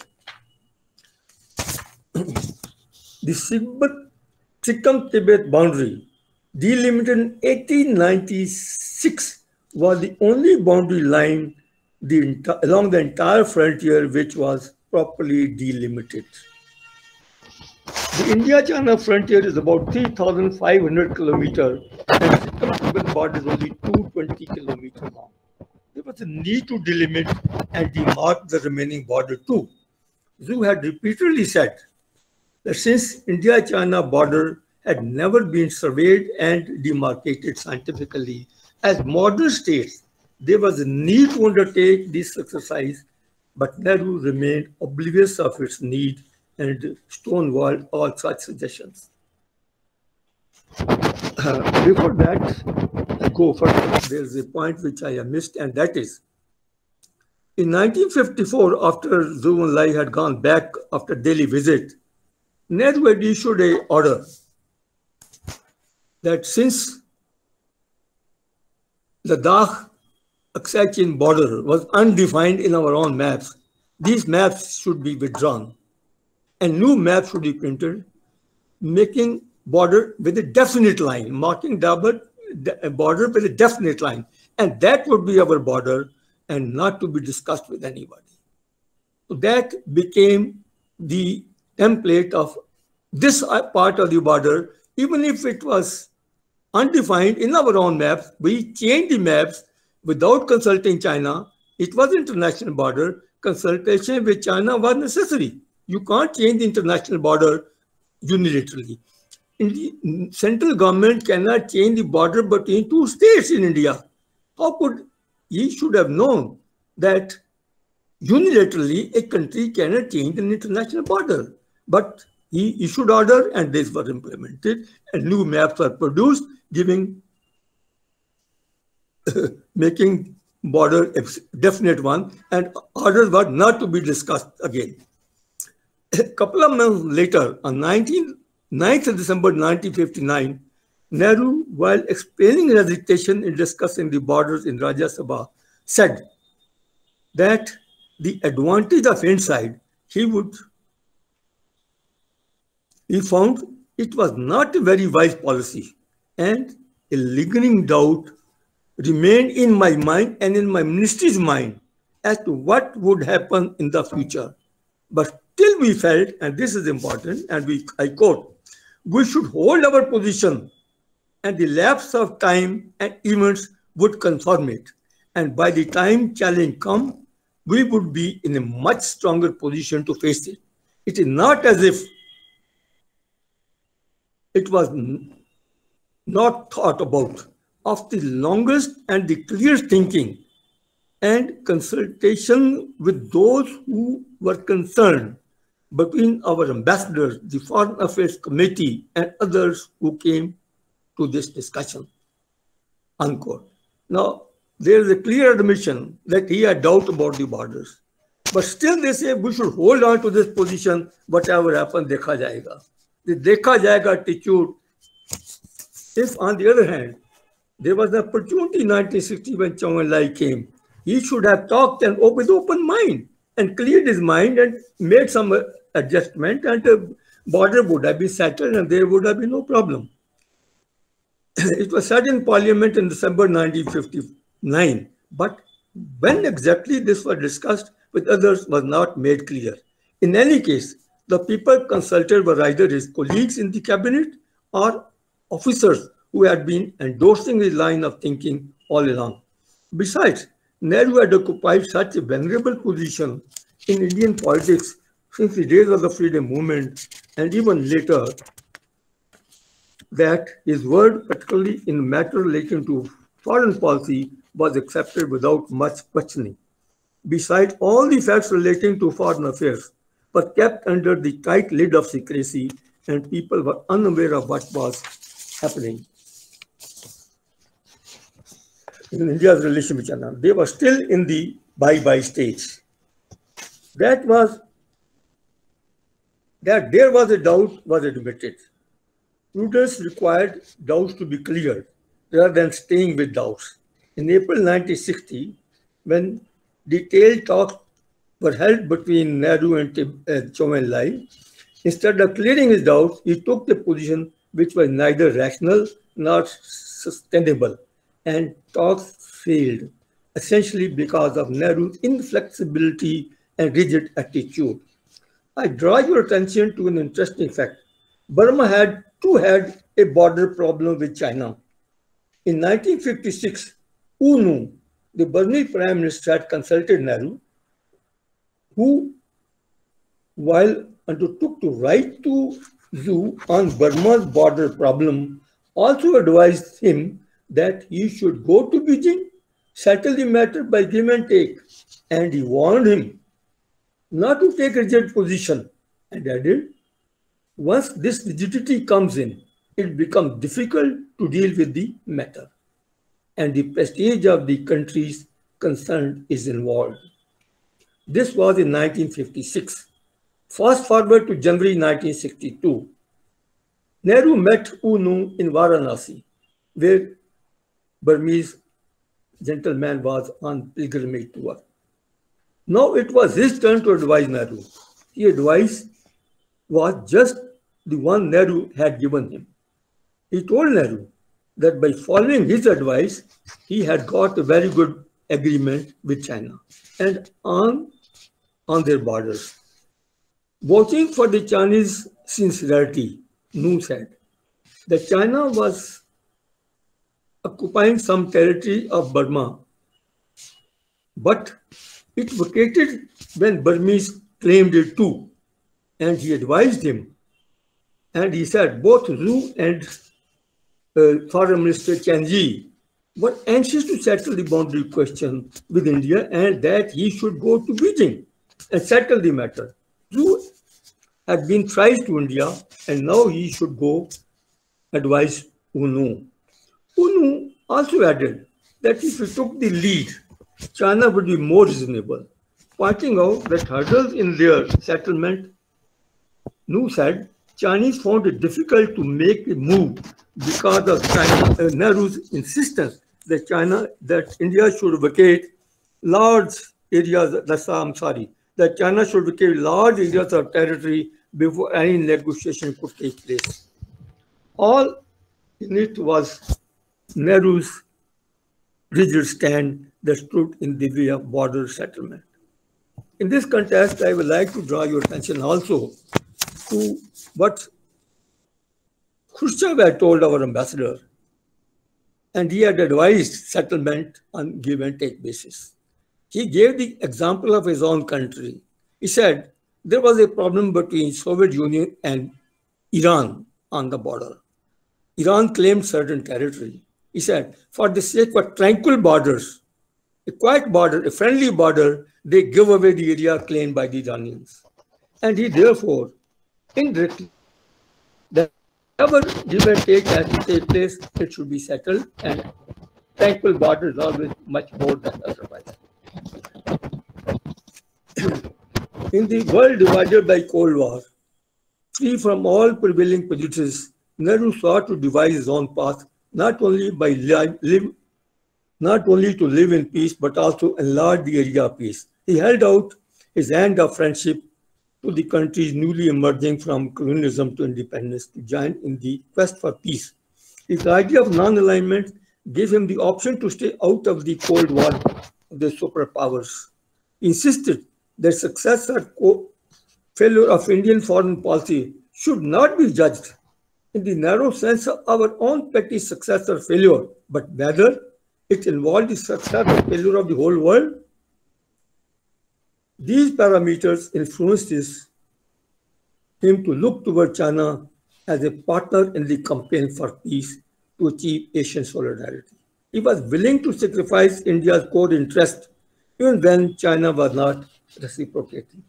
the Sikkim-Tibet boundary, delimited in 1896, was the only boundary line along the entire frontier which was properly delimited. The India-China frontier is about 3,500 kilometers and the Sikkim-Tibet border is only 220 kilometers long. There was a need to delimit and demark the remaining border too. Zhu had repeatedly said that since India-China border had never been surveyed and demarcated scientifically as modern states, there was a need to undertake this exercise, but Nehru remained oblivious of its need and stonewalled all such suggestions. Before that, I go further. There is a point which I have missed, and that is, in 1954, after Zhou Enlai had gone back after Delhi visit, Nehru had issued an order that since Ladakh Aksai Chin border was undefined in our own maps, these maps should be withdrawn and new maps should be printed, making border with a definite line, marking double border with a definite line. And that would be our border and not to be discussed with anybody. So that became the template of this part of the border. Even if it was undefined in our own maps, we changed the maps without consulting China. It was international border. Consultation with China was necessary. You can't change the international border unilaterally. The central government cannot change the border between two states in India. How could he should have known that unilaterally a country cannot change an international border? But he issued order and these were implemented and new maps were produced, giving making border a definite one, and orders were not to be discussed again. A couple of months later, on 9th of December 1959, Nehru, while explaining his hesitation in discussing the borders in Rajya Sabha, said that the advantage of inside, he found it was not a very wise policy, and a lingering doubt remained in my mind and in my ministry's mind as to what would happen in the future. But still we felt, and this is important, and I quote, we should hold our position and the lapse of time and events would confirm it. And by the time challenge comes, we would be in a much stronger position to face it. It is not as if it was not thought about. Of the longest and the clearest thinking and consultation with those who were concerned between our ambassadors, the Foreign Affairs Committee, and others who came to this discussion, unquote. Now, there is a clear admission that he had doubt about the borders. But still they say we should hold on to this position, whatever happens, dekha jayega. The dekha jayega attitude, if on the other hand, there was an opportunity in 1960 when Zhou Enlai came, he should have talked and with open mind and cleared his mind and made some adjustment, and the border would have been settled and there would have been no problem. It was said in Parliament in December 1959, but when exactly this was discussed with others was not made clear. In any case, the people consulted were either his colleagues in the cabinet or officers who had been endorsing his line of thinking all along. Besides, Nehru had occupied such a venerable position in Indian politics since the days of the freedom movement and even later, that his word, particularly in matter relating to foreign policy, was accepted without much questioning. Besides, all the facts relating to foreign affairs were kept under the tight lid of secrecy, and people were unaware of what was happening in India's relation with China. They were still in the bye-bye stage. That there was a doubt was admitted. Prudence required doubts to be cleared rather than staying with doubts. In April 1960, when detailed talks were held between Nehru and Zhou Enlai, instead of clearing his doubts, he took the position which was neither rational nor sustainable, and talks failed, essentially because of Nehru's inflexibility and rigid attitude. I draw your attention to an interesting fact. Burma had a border problem with China. In 1956, U Nu, the Burmese Prime Minister, had consulted Nehru, who, while undertook to write to Zhu on Burma's border problem, also advised him that he should go to Beijing, settle the matter by give and take, and he warned him not to take a rigid position, and added, once this rigidity comes in, it becomes difficult to deal with the matter, and the prestige of the countries concerned is involved. This was in 1956. Fast forward to January 1962. Nehru met U Nu in Varanasi, where Burmese gentleman was on pilgrimage tour. Now it was his turn to advise Nehru. His advice was just the one Nehru had given him. He told Nehru that by following his advice, he had got a very good agreement with China and on their borders. Watching for the Chinese sincerity, Nu said that China was occupying some territory of Burma, but it vacated when Burmese claimed it too, and he advised him. And he said both Zhu and Foreign Minister Chen Ji were anxious to settle the boundary question with India and that he should go to Beijing and settle the matter. Zhu had been thrice to India, and now he should go advise U Nu. U Nu also added that if he took the lead, China would be more reasonable, pointing out that hurdles in their settlement. Nu said Chinese found it difficult to make a move because of Nehru's insistence that India should vacate large areas. That China should vacate large areas of territory before any negotiation could take place. All in it was Nehru's rigid stand that stood in the way of border settlement. In this context, I would like to draw your attention also to what Khrushchev had told our ambassador, and he had advised settlement on give and take basis. He gave the example of his own country. He said there was a problem between Soviet Union and Iran on the border. Iran claimed certain territory. He said, for the sake of tranquil borders, a quiet border, a friendly border, they give away the area claimed by the Iranians. And he therefore, indirectly, whatever give and take has to take place, it should be settled, and tranquil border is always much more than otherwise. In the world divided by Cold War, free from all prevailing prejudices, Nehru sought to devise his own path, not only to live in peace, but also enlarge the area of peace. He held out his hand of friendship to the countries newly emerging from colonialism to independence to join in the quest for peace. His idea of non-alignment gave him the option to stay out of the Cold War of the superpowers. He insisted that success or failure of Indian foreign policy should not be judged in the narrow sense of our own petty success or failure, but whether it involved the success or failure of the whole world. These parameters influenced him to look toward China as a partner in the campaign for peace to achieve Asian solidarity. He was willing to sacrifice India's core interest even when China was not reciprocating.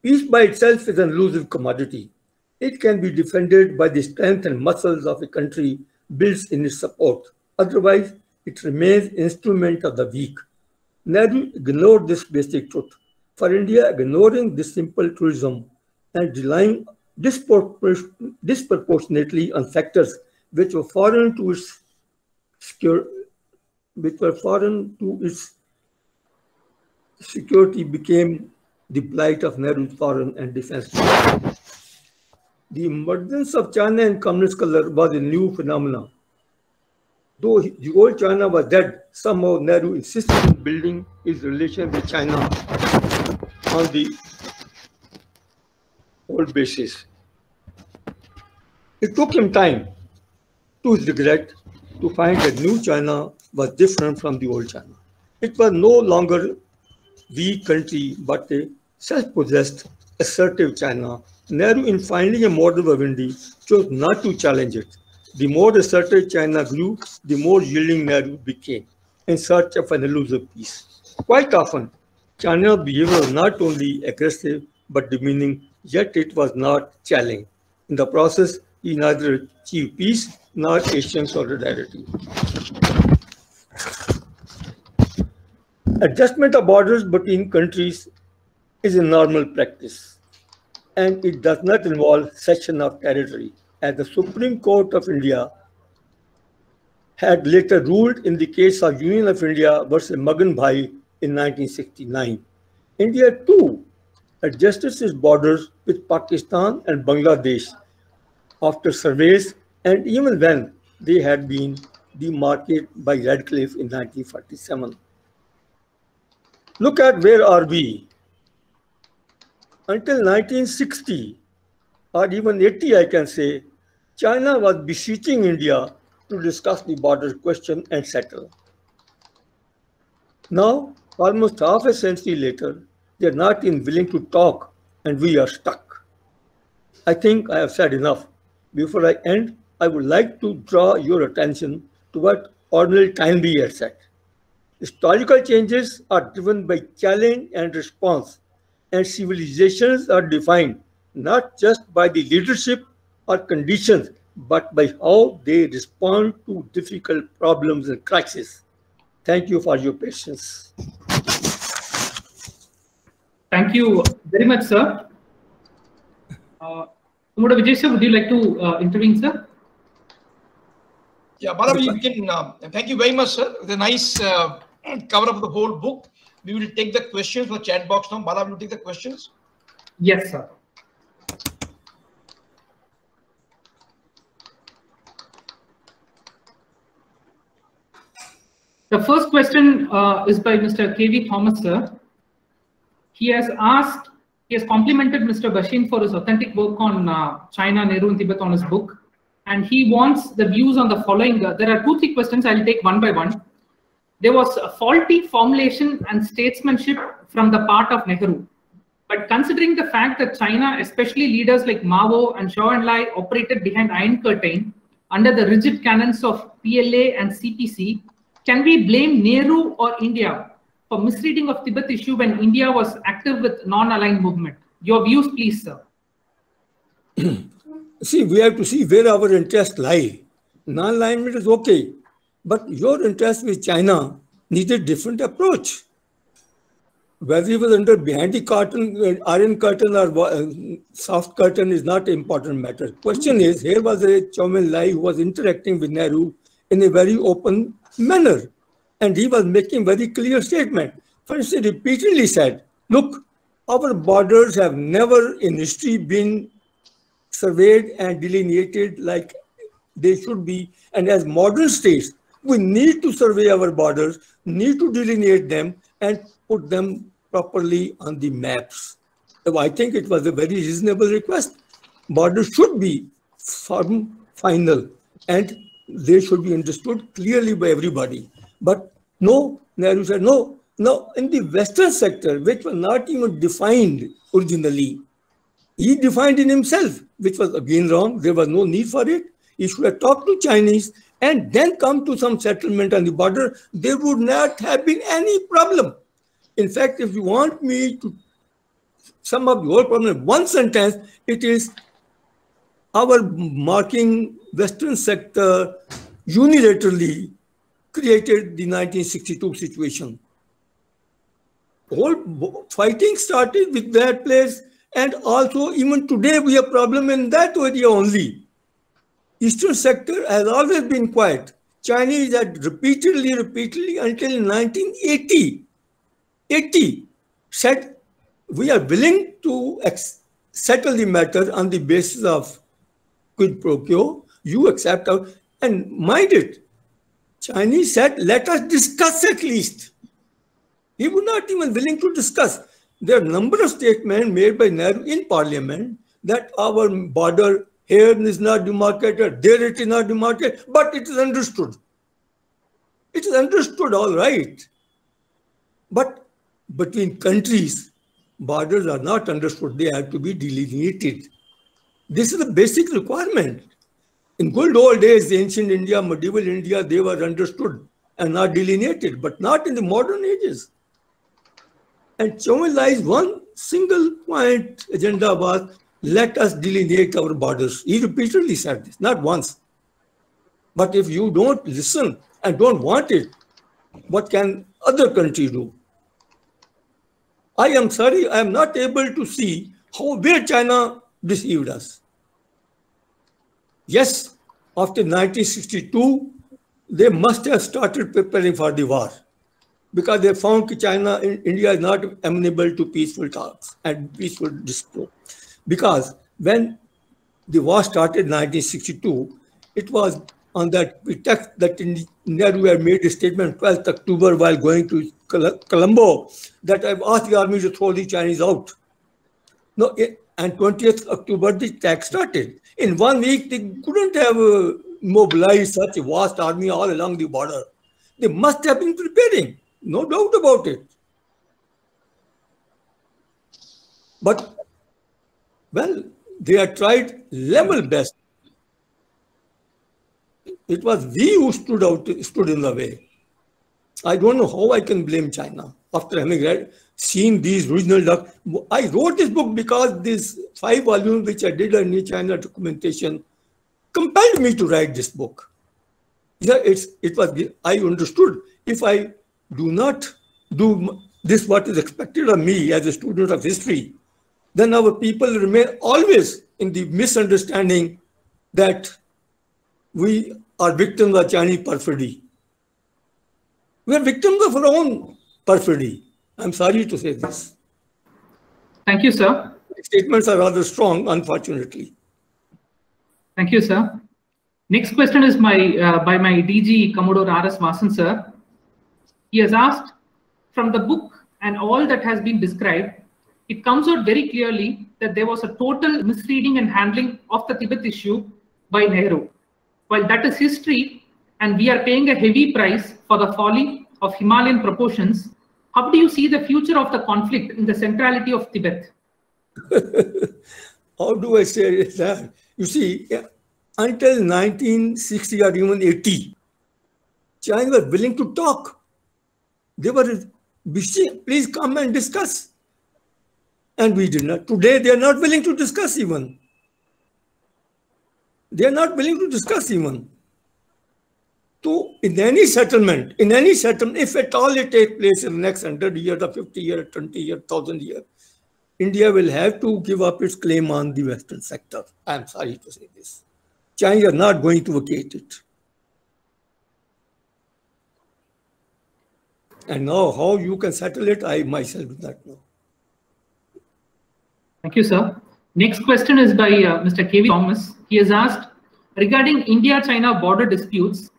Peace by itself is an elusive commodity. It can be defended by the strength and muscles of a country built in its support. Otherwise, it remains instrument of the weak. Nehru ignored this basic truth. For India, ignoring this simple truism and relying disproportionately on factors which were foreign to its security became the blight of Nehru's foreign and defense policy. The emergence of China in communist color was a new phenomenon. Though the old China was dead, somehow Nehru insisted on building his relation with China on the old basis. It took him time, to his regret, to find that new China was different from the old China. It was no longer weak country, but a self-possessed, assertive China. Nehru, in finding a model of India, chose not to challenge it. The more assertive China grew, the more yielding Nehru became, in search of an elusive peace. Quite often, China's behavior was not only aggressive, but demeaning, yet it was not challenged. In the process, he neither achieved peace nor Asian solidarity. Adjustment of borders between countries is a normal practice, and it does not involve cession of territory, as the Supreme Court of India had later ruled in the case of Union of India versus Magan Bhai in 1969. India too adjusted its borders with Pakistan and Bangladesh after surveys and even when they had been demarcated by Radcliffe in 1947. Look at where are we. Until 1960 or even 80, I can say, China was beseeching India to discuss the border question and settle. Now, almost half a century later, they are not even willing to talk and we are stuck. I think I have said enough. Before I end, I would like to draw your attention to what Ordinary Toynbee has said. Historical changes are driven by challenge and response, and civilizations are defined not just by the leadership or conditions, but by how they respond to difficult problems and crises. Thank you for your patience. Thank you very much, sir. Komodo Vijay sir, would you like to intervene, sir? Yeah, Bala, we can. Thank you very much, sir. The nice cover of the whole book. We will take the questions for chat box now. Bala, will you take the questions? Yes, sir. The first question is by Mr. K.V. Thomas, sir. He has complimented Mr. Bhasin for his authentic work on China, Nehru and Tibet on his book. And he wants the views on the following. There are 2-3 questions. I'll take one by one. There was a faulty formulation and statesmanship from the part of Nehru. But considering the fact that China, especially leaders like Mao and Zhou Enlai, operated behind Iron Curtain under the rigid canons of PLA and CPC, can we blame Nehru or India for misreading of Tibet issue when India was active with non-aligned movement? Your views, please, sir. See, we have to see where our interests lie. Non-alignment is okay, but your interest with China needs a different approach. Whether it was under behind the curtain, iron curtain or soft curtain is not an important matter. Question is, here was a Zhou Enlai who was interacting with Nehru in a very open manner. And he was making very clear statement. For instance, he repeatedly said, look, our borders have never in history been surveyed and delineated like they should be. And as modern states, we need to survey our borders, need to delineate them and put them properly on the maps. So I think it was a very reasonable request. Borders should be firm, final, and they should be understood clearly by everybody. But no, Nehru said, no, in the Western sector, which was not even defined originally, he defined in himself, which was again wrong. There was no need for it. He should have talked to Chinese and then come to some settlement on the border, there would not have been any problem. In fact, if you want me to sum up the whole problem in one sentence, it is our marking Western sector unilaterally created the 1962 situation. Whole fighting started with that place, and also even today we have problem in that area only. Eastern sector has always been quiet. Chinese had repeatedly until 1980 said we are willing to settle the matter on the basis of quid pro quo. You accept our, and mind it, Chinese said, let us discuss at least. He was not even willing to discuss. There are a number of statements made by Nehru in parliament that our border here is not demarcated, there it is not demarcated, but it is understood. It is understood, all right. But between countries, borders are not understood. They have to be delineated. This is a basic requirement. In good old days, ancient India, medieval India, they were understood and not delineated, but not in the modern ages. And Zhou Enlai's one single point agenda was, let us delineate our borders. He repeatedly said this, not once. But if you don't listen and don't want it, what can other countries do? I am sorry, I am not able to see where China deceived us. Yes, after 1962, they must have started preparing for the war because they found that China and India is not amenable to peaceful talks and peaceful dispute. Because when the war started in 1962, it was on that pretext that Nehru had made a statement 12th October while going to Colombo that I've asked the army to throw the Chinese out. No, and 20th October, the attack started. In 1 week, they couldn't have mobilized such a vast army all along the border. They must have been preparing, no doubt about it. But, well, they had tried level best. It was we who stood in the way. I don't know how I can blame China after having seen these regional docs. I wrote this book because these 5 volumes which I did on China documentation compelled me to write this book. Yeah, I understood if I do not do this what is expected of me as a student of history, then our people remain always in the misunderstanding that we are victims of Chinese perfidy. We are victims of our own perfidy. I'm sorry to say this. Thank you, sir. The statements are rather strong, unfortunately. Thank you, sir. Next question is by my DG, Commodore R.S. Vasan, sir. He has asked, from the book and all that has been described, it comes out very clearly that there was a total misreading and handling of the Tibet issue by Nehru. While that is history, and we are paying a heavy price for the folly of Himalayan proportions, how do you see the future of the conflict in the centrality of Tibet? How do I say that? You see, until 1960 or even 80, China was willing to talk. They were, please come and discuss. And we did not. Today, they are not willing to discuss even. They are not willing to discuss even. So in any settlement, if at all it takes place in the next 100 years, or 50 years, 20 years, 1,000 years, India will have to give up its claim on the Western sector. I am sorry to say this. China are not going to vacate it. And now how you can settle it, I myself do not know. Thank you, sir. Next question is by Mr. K.V. Thomas. He has asked, regarding India-China border disputes,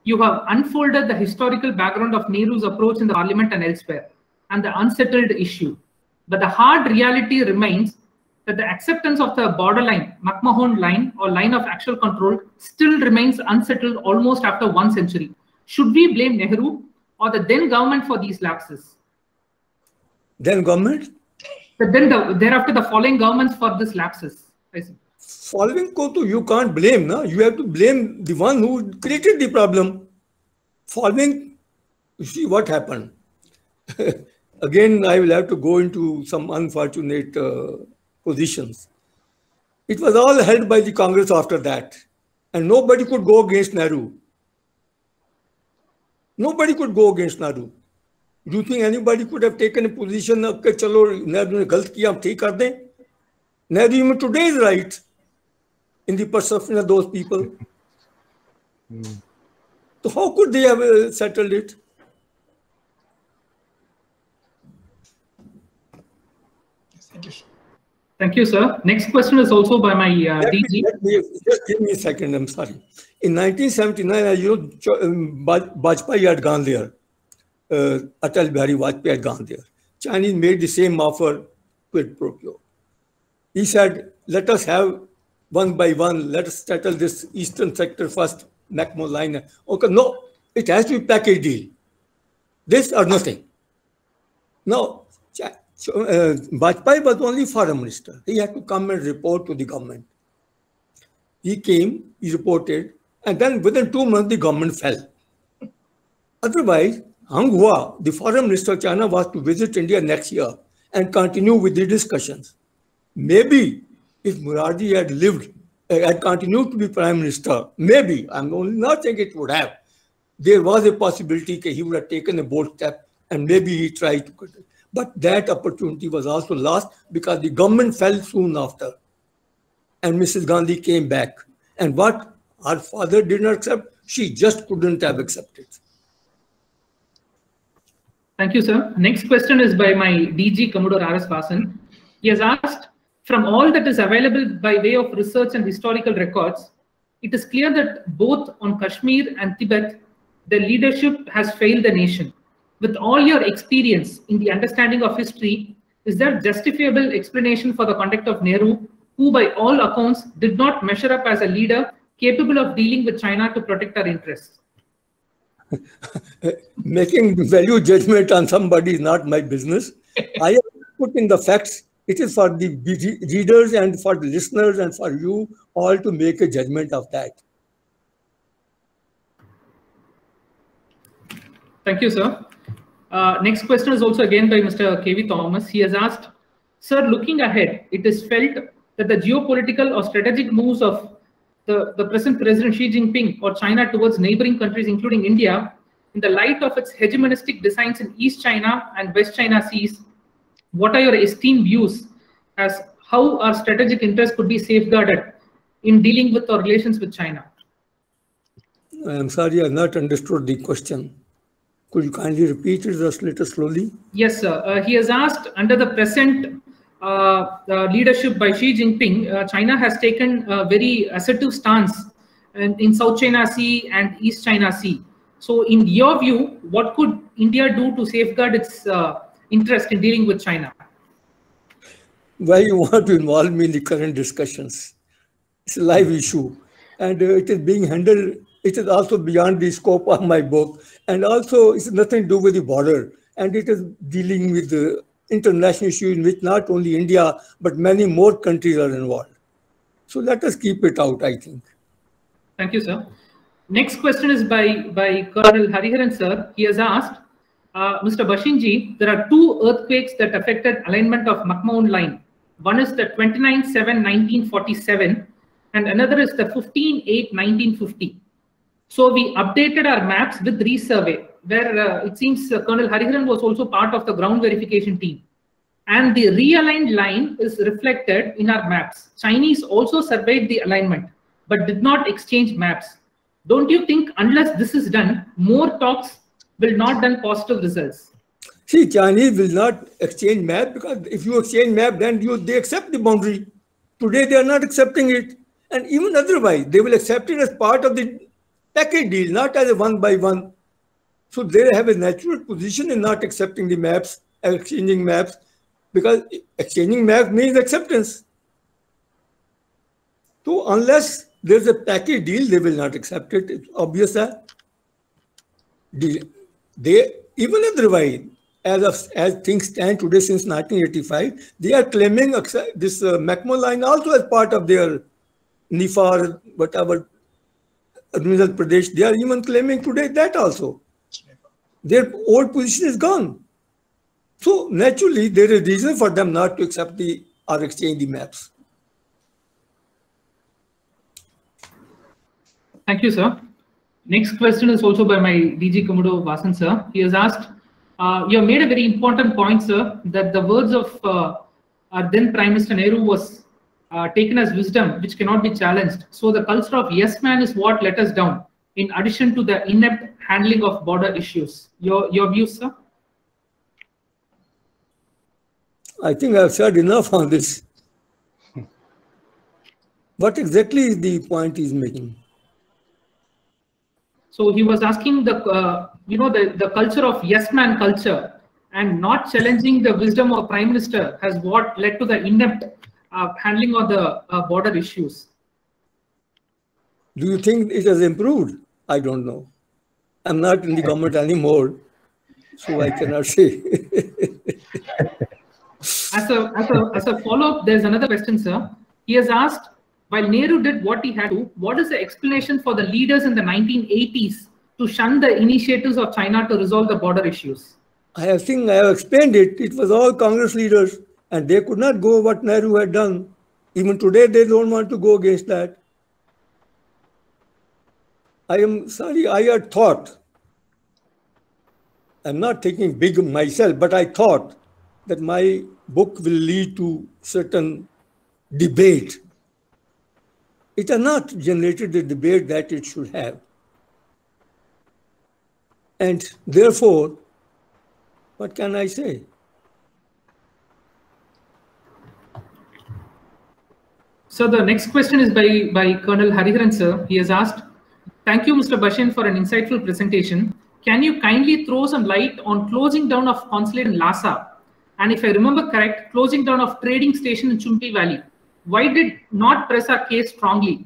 you have unfolded the historical background of Nehru's approach in the parliament and elsewhere, and the unsettled issue. But the hard reality remains that the acceptance of the borderline, McMahon line or line of actual control still remains unsettled almost after 1 century. Should we blame Nehru or the then government for these lapses? Then government? But then thereafter the following governments for this lapses. I see. following ko to you can't blame, na? You have to blame the one who created the problem. Following, you see what happened. Again, I will have to go into some unfortunate positions. It was all held by the Congress after that. And nobody could go against Nehru. Nobody could go against Nehru. Do you think anybody could have taken a position of chalo Nehru ne galat kiya, hum theek kar dein? Nehru even today is right in the perception of those people. So how could they have settled it? Thank you. Thank you, sir. Next question is also by my DG. Just give me a second, I'm sorry. In 1979, Vajpayee had gone there. Atal Bihari Vajpayee had gone there. Chinese made the same offer, quid pro quo. He said, let us have one by one, let us settle this eastern sector first, McMahon line. Okay, no, it has to be package deal. This or nothing. Now, Vajpayee was only foreign minister. He had to come and report to the government. He came, he reported, and then within 2 months, the government fell. Otherwise, Hang Hua, the foreign minister of China, was to visit India next year and continue with the discussions. Maybe if Morarji had lived, had continued to be prime minister, maybe, I'm only not saying it would have, there was a possibility that he would have taken a bold step and maybe he tried to cut it. But that opportunity was also lost because the government fell soon after. And Mrs. Gandhi came back. And what her father did not accept, she just couldn't have accepted. Thank you, sir. Next question is by my DG, Commodore R.S. Vasan. He has asked, from all that is available by way of research and historical records, it is clear that both on Kashmir and Tibet, the leadership has failed the nation. With all your experience in the understanding of history, is there justifiable explanation for the conduct of Nehru, who by all accounts did not measure up as a leader capable of dealing with China to protect our interests? Making value judgment on somebody is not my business. I have put in the facts. It is for the readers and for the listeners and for you all to make a judgment of that. Thank you, sir. Next question is also again by Mr. K.V. Thomas. He has asked, sir, looking ahead, it is felt that the geopolitical or strategic moves of the present President Xi Jinping or China towards neighboring countries, including India, in the light of its hegemonistic designs in East China and West China Seas, what are your esteemed views as how our strategic interests could be safeguarded in dealing with our relations with China? I'm sorry, I've not understood the question. Could you kindly repeat it just a little slowly? Yes, sir. He has asked, under the present leadership by Xi Jinping, China has taken a very assertive stance in South China Sea and East China Sea. So in your view, what could India do to safeguard its interest in dealing with China? Why you want to involve me in the current discussions? It's a live issue and it is being handled. It is also beyond the scope of my book, and also it's nothing to do with the border, and it is dealing with the international issue in which not only India, but many more countries are involved. So let us keep it out, I think. Thank you, sir. Next question is by Colonel Hariharan, sir. He has asked, Mr. Bashinji, there are two earthquakes that affected alignment of McMahon line. One is the 29/7/1947, and another is the 15/8/1950. So we updated our maps with resurvey, where it seems Colonel Hariharan was also part of the ground verification team. And the realigned line is reflected in our maps. Chinese also surveyed the alignment, but did not exchange maps. Don't you think unless this is done, more talks will not done positive results? See, Chinese will not exchange map because if you exchange map, then they accept the boundary. Today, they are not accepting it. And even otherwise, they will accept it as part of the package deal, not as a one by one. So they have a natural position in not accepting the maps, exchanging maps, because exchanging maps means acceptance. So unless there's a package deal, they will not accept it. It's obvious that they even otherwise, as things stand today since 1985, they are claiming this McMahon line also as part of their Nifar, whatever, Arunachal Pradesh, they are even claiming today that also. Their old position is gone. So naturally, there is reason for them not to accept or exchange the maps. Thank you, sir. Next question is also by my DG Komodo Vasan, sir. He has asked, you have made a very important point, sir, that the words of our then Prime Minister Nehru was taken as wisdom, which cannot be challenged. So the culture of yes man is what let us down, in addition to the inept handling of border issues. Your views, sir? I think I've said enough on this. What exactly is the point he's making? So he was asking the culture of yes man culture and not challenging the wisdom of Prime Minister has what led to the inept handling of the border issues. Do you think it has improved? I don't know. I'm not in the government anymore, so I cannot say. As a follow-up, there's another question, sir. He has asked, while Nehru did what he had to, what is the explanation for the leaders in the 1980s to shun the initiatives of China to resolve the border issues? I think I have explained it. It was all Congress leaders, and they could not go what Nehru had done. Even today, they don't want to go against that. I am sorry, I had thought, I'm not thinking big myself, but I thought that my book will lead to certain debate. It has not generated the debate that it should have. And therefore, what can I say? So the next question is by Colonel Hariharan, sir. He has asked, thank you, Mr. Bhasin, for an insightful presentation. Can you kindly throw some light on closing down of consulate in Lhasa? And if I remember correct, closing down of trading station in Chumpi Valley. Why did not press our case strongly?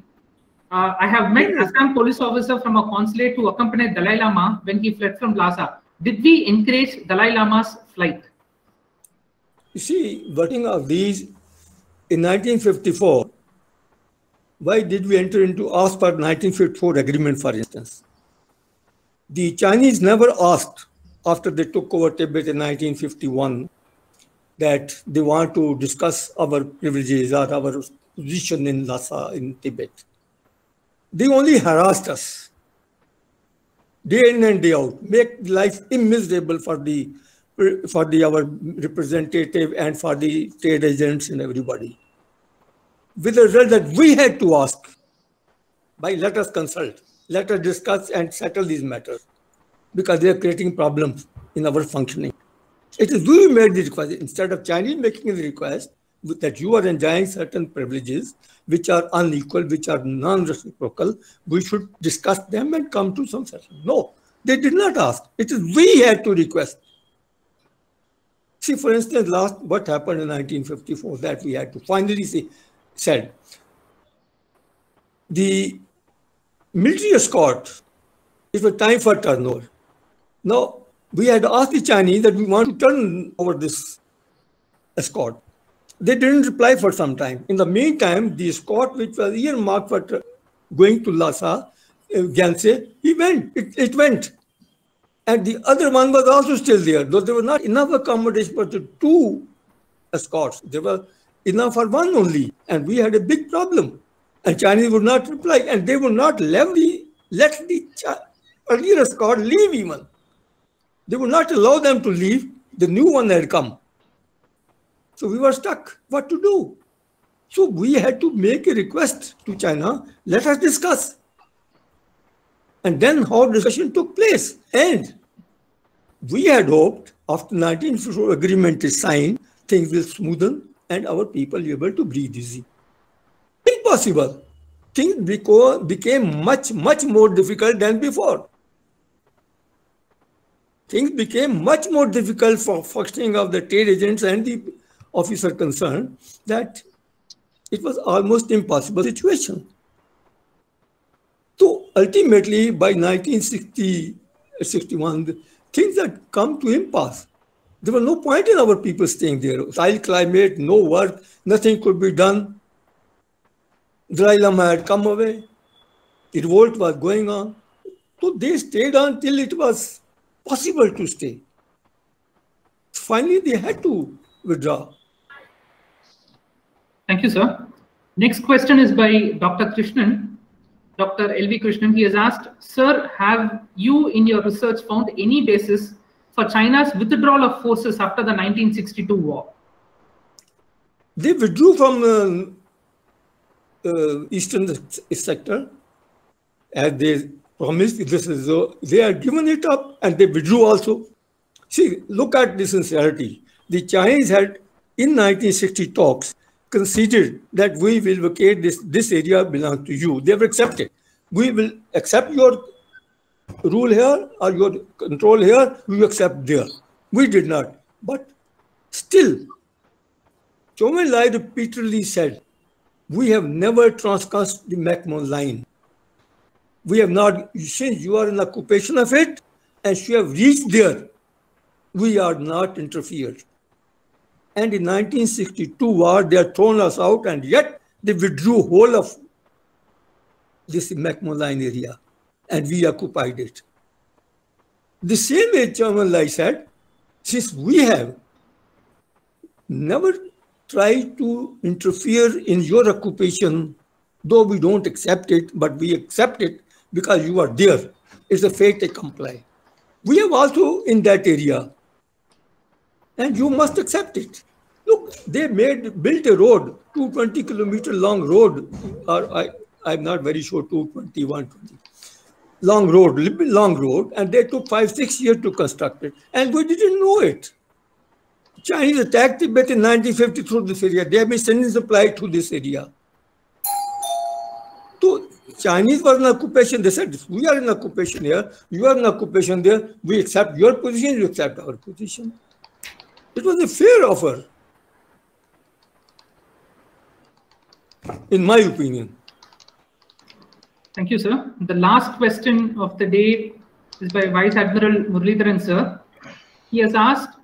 I have met Assam police officer from a consulate who accompanied Dalai Lama when he fled from Lhasa. Did we encourage Dalai Lama's flight? You see, working of these in 1954, why did we enter into ask for 1954 agreement, for instance? The Chinese never asked after they took over Tibet in 1951 that they want to discuss our privileges or our position in Lhasa, in Tibet. They only harassed us day in and day out, make life immiserable for our representative and for the trade agents and everybody. With the result that we had to ask, let us consult, let us discuss and settle these matters, because they are creating problems in our functioning. It is we who made the request. Instead of Chinese making the request that you are enjoying certain privileges which are unequal, which are non-reciprocal, we should discuss them and come to some settlement. No, they did not ask. It is we had to request. See, for instance, what happened in 1954 that we had to finally said. The military escort, it was time for turnover. Now, we had asked the Chinese that we want to turn over this escort. They didn't reply for some time. In the meantime, the escort, which was earmarked for going to Lhasa, Gyaltse, it went. And the other one was also still there, though there was not enough accommodation for the two escorts. There was enough for one only. And we had a big problem. And Chinese would not reply. And they would not let the earlier escort leave even. They would not allow them to leave. The new one had come. So we were stuck. What to do? So we had to make a request to China. Let us discuss. And then how discussion took place. And we had hoped after 1954 agreement is signed, things will smoothen and our people will be able to breathe easy. Impossible. Things became much, much more difficult than before. Things became much more difficult for functioning of the trade agents and the officer concerned, that it was almost impossible situation. So ultimately, by 1960-61, things had come to impasse. There was no point in our people staying there. Hostile climate, no work, nothing could be done. Dalai Lama had come away. The revolt was going on. So they stayed on till it was possible to stay. Finally, they had to withdraw. Thank you, sir. Next question is by Dr. Krishnan. Dr. L.V. Krishnan, he has asked, sir, have you in your research found any basis for China's withdrawal of forces after the 1962 war? They withdrew from eastern sector as they promised. They had given it up and they withdrew also. See, look at the sincerity. The Chinese had, in 1960 talks, conceded that we will vacate this area belongs to you. They have accepted. We will accept your rule here or your control here, we accept there. We did not. But still, Zhou Enlai repeatedly said, we have never transgressed the McMahon line. We have not, since you are in occupation of it, and you have reached there, we are not interfered. And in 1962 war, they had thrown us out, and yet they withdrew whole of this McMahon line area, and we occupied it. The same way Zhou Enlai said, since we have never tried to interfere in your occupation, though we don't accept it, but we accept it because you are there. It's a fait accompli. We have also in that area, and you must accept it. Look, they built a road, 220-kilometer long road, or I'm not very sure, 220, 120. Long road, little bit long road, and they took 5-6 years to construct it, and we didn't know it. Chinese attacked Tibet in 1950 through this area. They have been sending supply to this area. So Chinese were in occupation. They said, we are in occupation here, you are in occupation there, we accept your position, you accept our position. It was a fair offer, in my opinion. Thank you, sir. The last question of the day is by Vice Admiral Muralidharan, sir. He has asked,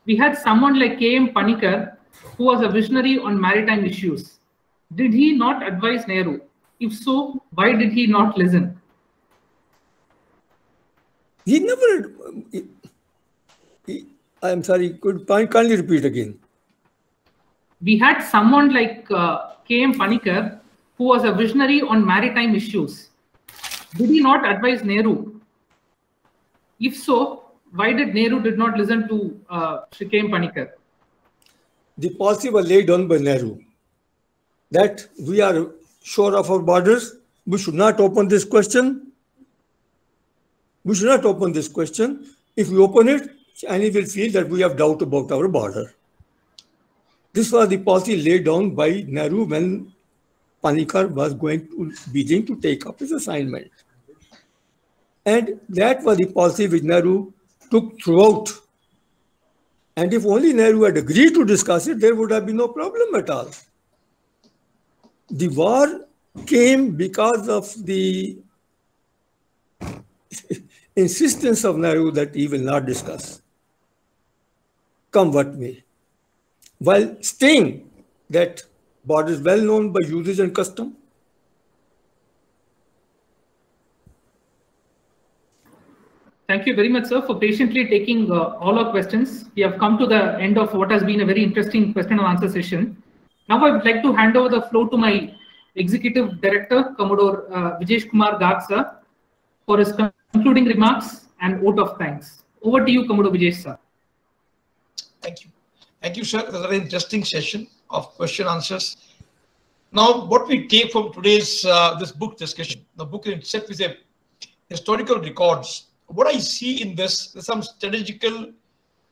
we had someone like K.M. Panikkar, who was a visionary on maritime issues. Did he not advise Nehru? If so, why did he not listen? He never, I'm sorry, could kindly repeat again? We had someone like K.M. Panikkar, who was a visionary on maritime issues. Did he not advise Nehru? If so, why did Nehru did not listen to K.M. Panikkar? The policy was laid down by Nehru that we are sure of our borders. We should not open this question. We should not open this question. If we open it, Chinese will feel that we have doubt about our border. This was the policy laid down by Nehru when Panikkar was going to Beijing to take up his assignment. And that was the policy which Nehru took throughout. And if only Nehru had agreed to discuss it, there would have been no problem at all. The war came because of the insistence of Nehru that he will not discuss, come what may, while staying that border is well known by usage and custom. Thank you very much, sir, for patiently taking all our questions. We have come to the end of what has been a very interesting question and answer session. Now I would like to hand over the floor to my Executive Director, Commodore Vijesh Kumar Garg, sir, for his concluding remarks and vote of thanks. Over to you, Commodore Vijesh, sir. Thank you. Thank you, sir. It was a very interesting session of question answers. Now, what we take from today's this book discussion, the book itself is a historical records. What I see in this, there's some strategical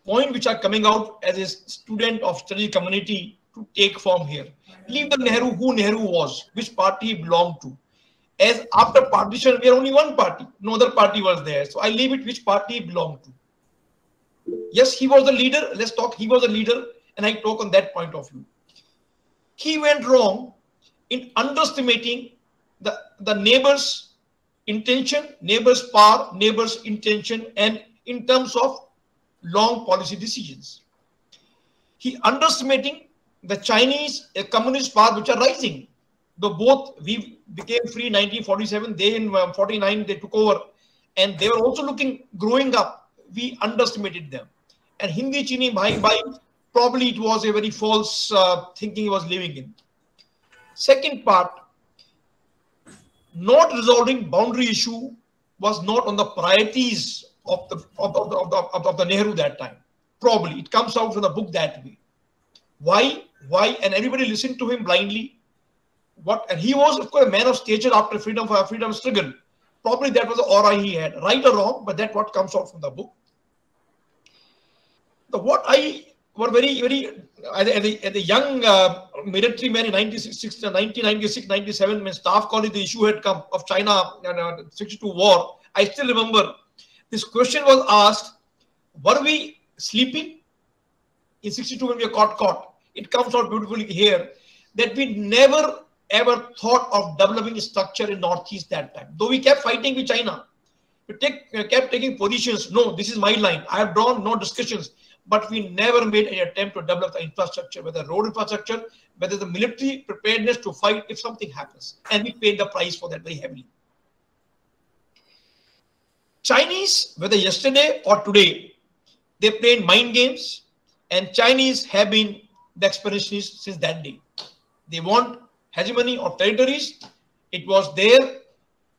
point which are coming out as a student of study community to take from here. Leave the Nehru, who Nehru was, which party he belonged to. As after partition, we are only one party, no other party was there. So I leave it which party he belonged to. Yes, he was the leader. Let's talk. He was a leader, and I talk on that point of view. He went wrong in underestimating the neighbor's intention, neighbor's power, neighbor's intention, and in terms of long policy decisions. He underestimating the Chinese communist power which are rising. Though both we became free in 1947, they in 49 they took over, and they were also looking growing up. We underestimated them, and Hindi Chini Bhai Bhai, probably it was a very false thinking he was living in. Second part, not resolving boundary issue was not on the priorities of the Nehru that time. Probably it comes out from the book that way. Why? And everybody listened to him blindly. And he was, of course, a man of stature after freedom struggle. Probably that was the aura he had, right or wrong, but that's what comes out from the book. What I were very as a young military man in 1996, 97, when staff college the issue had come of China and 62 war. I still remember this question was asked: were we sleeping in 62 when we were caught? It comes out beautifully here that we never ever thought of developing a structure in Northeast that time. Though we kept fighting with China, we kept taking positions. No, this is my line. I have drawn no discussions. But we never made any attempt to develop the infrastructure, whether road infrastructure, whether the military preparedness to fight if something happens. And we paid the price for that very heavily. Chinese, whether yesterday or today, they played mind games, and Chinese have been the expansionists since that day. They want hegemony of territories. It was there.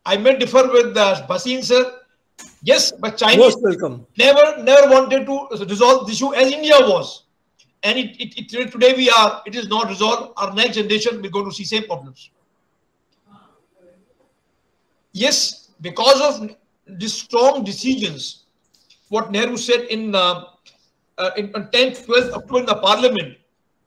I may differ with Bhasin sir. Yes, but Chinese never wanted to resolve the issue as India was. And today it is not resolved. Our next generation will go to see same problems. Yes, because of these strong decisions, what Nehru said in 10th, 12th October in the parliament,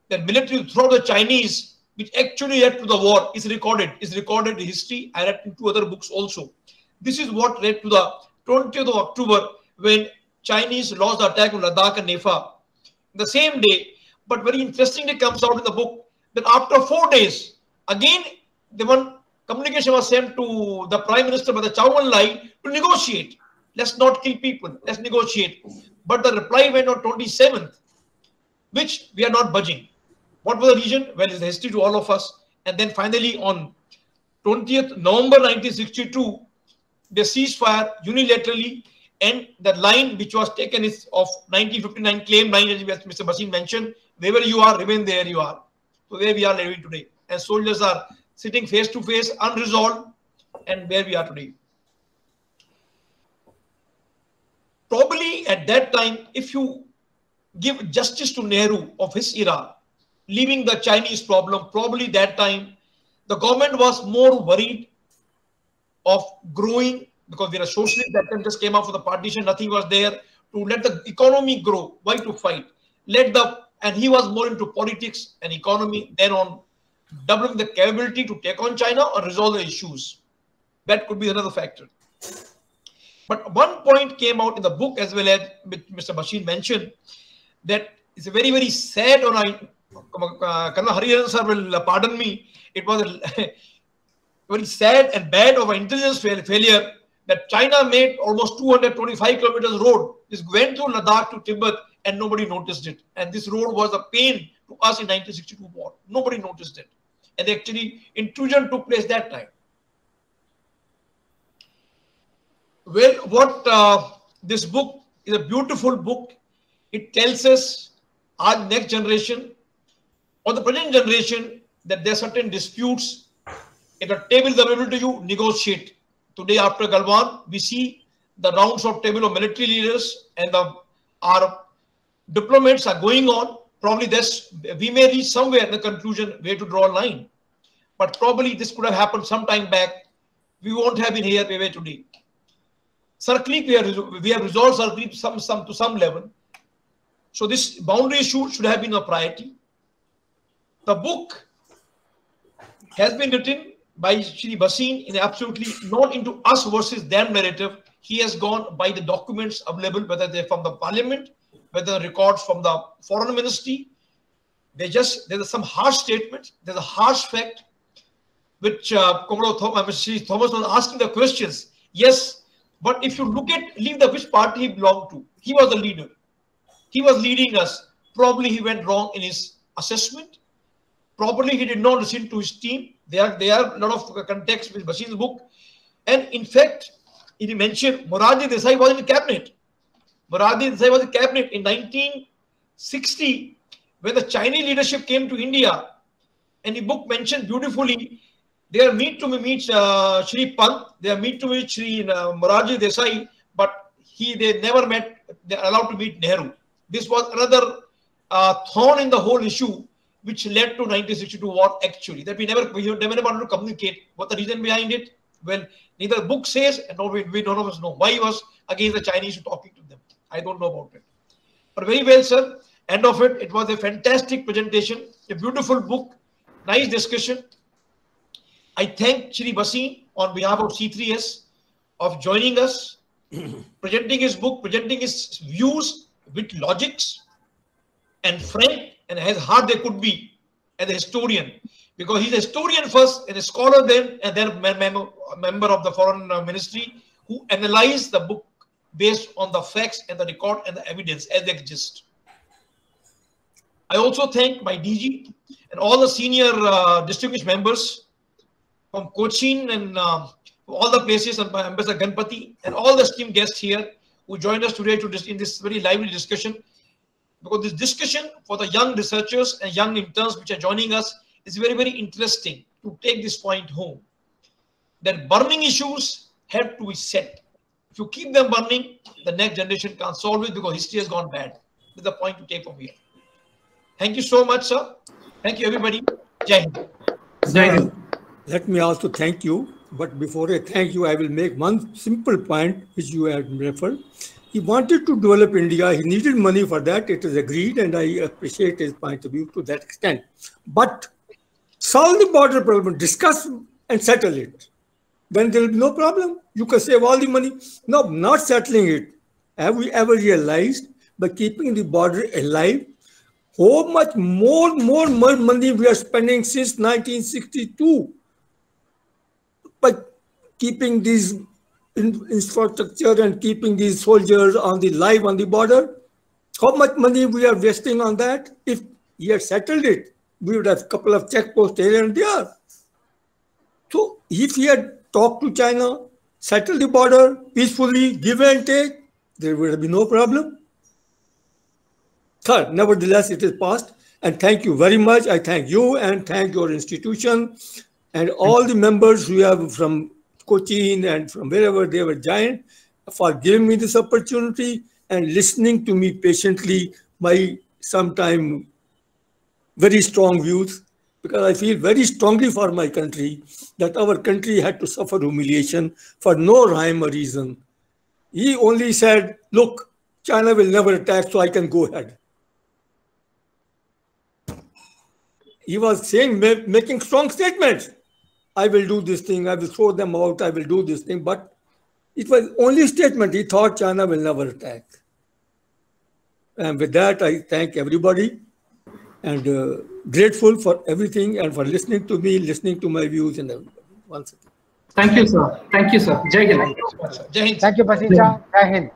that military throw the Chinese, which actually led to the war, is recorded in history. I read in 2 other books also. This is what led to the 20th of October when Chinese lost the attack on Ladakh and Nefa the same day. But very interestingly comes out in the book that after 4 days, again, the one communication was sent to the Prime Minister by the Chow En-lai to negotiate. Let's not kill people. Let's negotiate. But the reply went on 27th, which we are not budging. What was the reason? Well, it's the history to all of us. And then finally on 20th November 1962, the ceasefire unilaterally, and the line which was taken is of 1959 claim line, as Mr. Bhasin mentioned, wherever you are, remain there you are. So there we are living today. And soldiers are sitting face to face, unresolved, and where we are today. Probably at that time, if you give justice to Nehru of his era, leaving the Chinese problem, probably that time, the government was more worried of growing, because we are socialist that time, just came out for the partition, nothing was there, to let the economy grow. Why to fight? And he was more into politics and economy than on developing the capability to take on China or resolve the issues. That could be another factor. But one point came out in the book as well as Mr. Bhasin mentioned, that it's a very, very sad, or Colonel Hariharan sir will pardon me, it was a very sad and bad of an intelligence failure that China made almost 225 kilometers road. This went through Ladakh to Tibet and nobody noticed it. And this road was a pain to us in 1962 war. Nobody noticed it. And actually intrusion took place that time. Well, what this book is a beautiful book. It tells us, our next generation or the present generation, that there are certain disputes. If a table is available to you, negotiate. Today, after Galwan, we see the rounds of table of military leaders and our diplomats are going on. Probably we may reach somewhere in the conclusion where to draw a line. But probably this could have happened some time back. We won't have been here where we are today. Circling, we have resolved circling to some level. So this boundary issue should have been a priority. The book has been written by Shri Bhasin in absolutely not into us versus them narrative. He has gone by the documents available, whether they're from the parliament, whether records from the foreign ministry. There's some harsh statements. There's a harsh fact, which Shri Thomas was asking the questions. Yes, but if you leave which party he belonged to, he was the leader. He was leading us. Probably he went wrong in his assessment. properly he did not listen to his team. There are a lot of context with Bhasin's book. And in fact, he mentioned Morarji Desai was in cabinet. Morarji Desai was in cabinet in 1960 when the Chinese leadership came to India. And the book mentioned beautifully, they are meet to meet Shri Pant, they are meet to meet Shri Morarji Desai, but they never met, they are allowed to meet Nehru. This was another thorn in the whole issue, which led to 1962 war actually, that we never wanted to communicate. What the reason behind it? Well, neither the book says, and we none of us know why he was against the Chinese talking to them. I don't know about it. But very well, sir. End of it. It was a fantastic presentation, a beautiful book, nice discussion. I thank Shri Bhasin on behalf of C3S of joining us, presenting his book, presenting his views with logics and frank and as hard they could be as a historian. Because he's a historian first and a scholar then, and then member of the foreign ministry who analyzed the book based on the facts and the record and the evidence as they exist. I also thank my DG and all the senior distinguished members from Cochin and all the places, and Ambassador Ganpati and all the esteemed guests here who joined us today in this very lively discussion. Because this discussion for the young researchers and young interns which are joining us is very, very interesting to take this point home. That burning issues have to be set. If you keep them burning, the next generation can't solve it because history has gone bad. That's the point to take from here. Thank you so much, sir. Thank you, everybody. Jai Hind. Jai Hind. Let me also thank you. But before I thank you, I will make one simple point which you have referred. He wanted to develop India. He needed money for that. It is agreed, and I appreciate his point of view to that extent. But solve the border problem, discuss and settle it. Then there will be no problem. You can save all the money. No, not settling it. Have we ever realized by keeping the border alive, how much more money we are spending since 1962 by keeping these infrastructure and keeping these soldiers live on the border? How much money we are wasting on that? If he had settled it, we would have a couple of checkposts here and there. So if he had talked to China, settled the border peacefully, give and take, there would be no problem. Third, nevertheless, it is past. And thank you very much. I thank you and thank your institution and all the members who have from Cochin and from wherever they were joined for giving me this opportunity and listening to me patiently my sometimes very strong views, because I feel very strongly for my country that our country had to suffer humiliation for no rhyme or reason. He only said, look, China will never attack, so I can go ahead. He was saying, making strong statements. I will do this thing, I will throw them out, I will do this thing. But it was only a statement. He thought China will never attack. And with that, I thank everybody and grateful for everything and for listening to me, listening to my views and everybody. Once again. Thank you, sir. Thank you, sir. Jai Hind. Thank you, Bhasin. Jai Hind.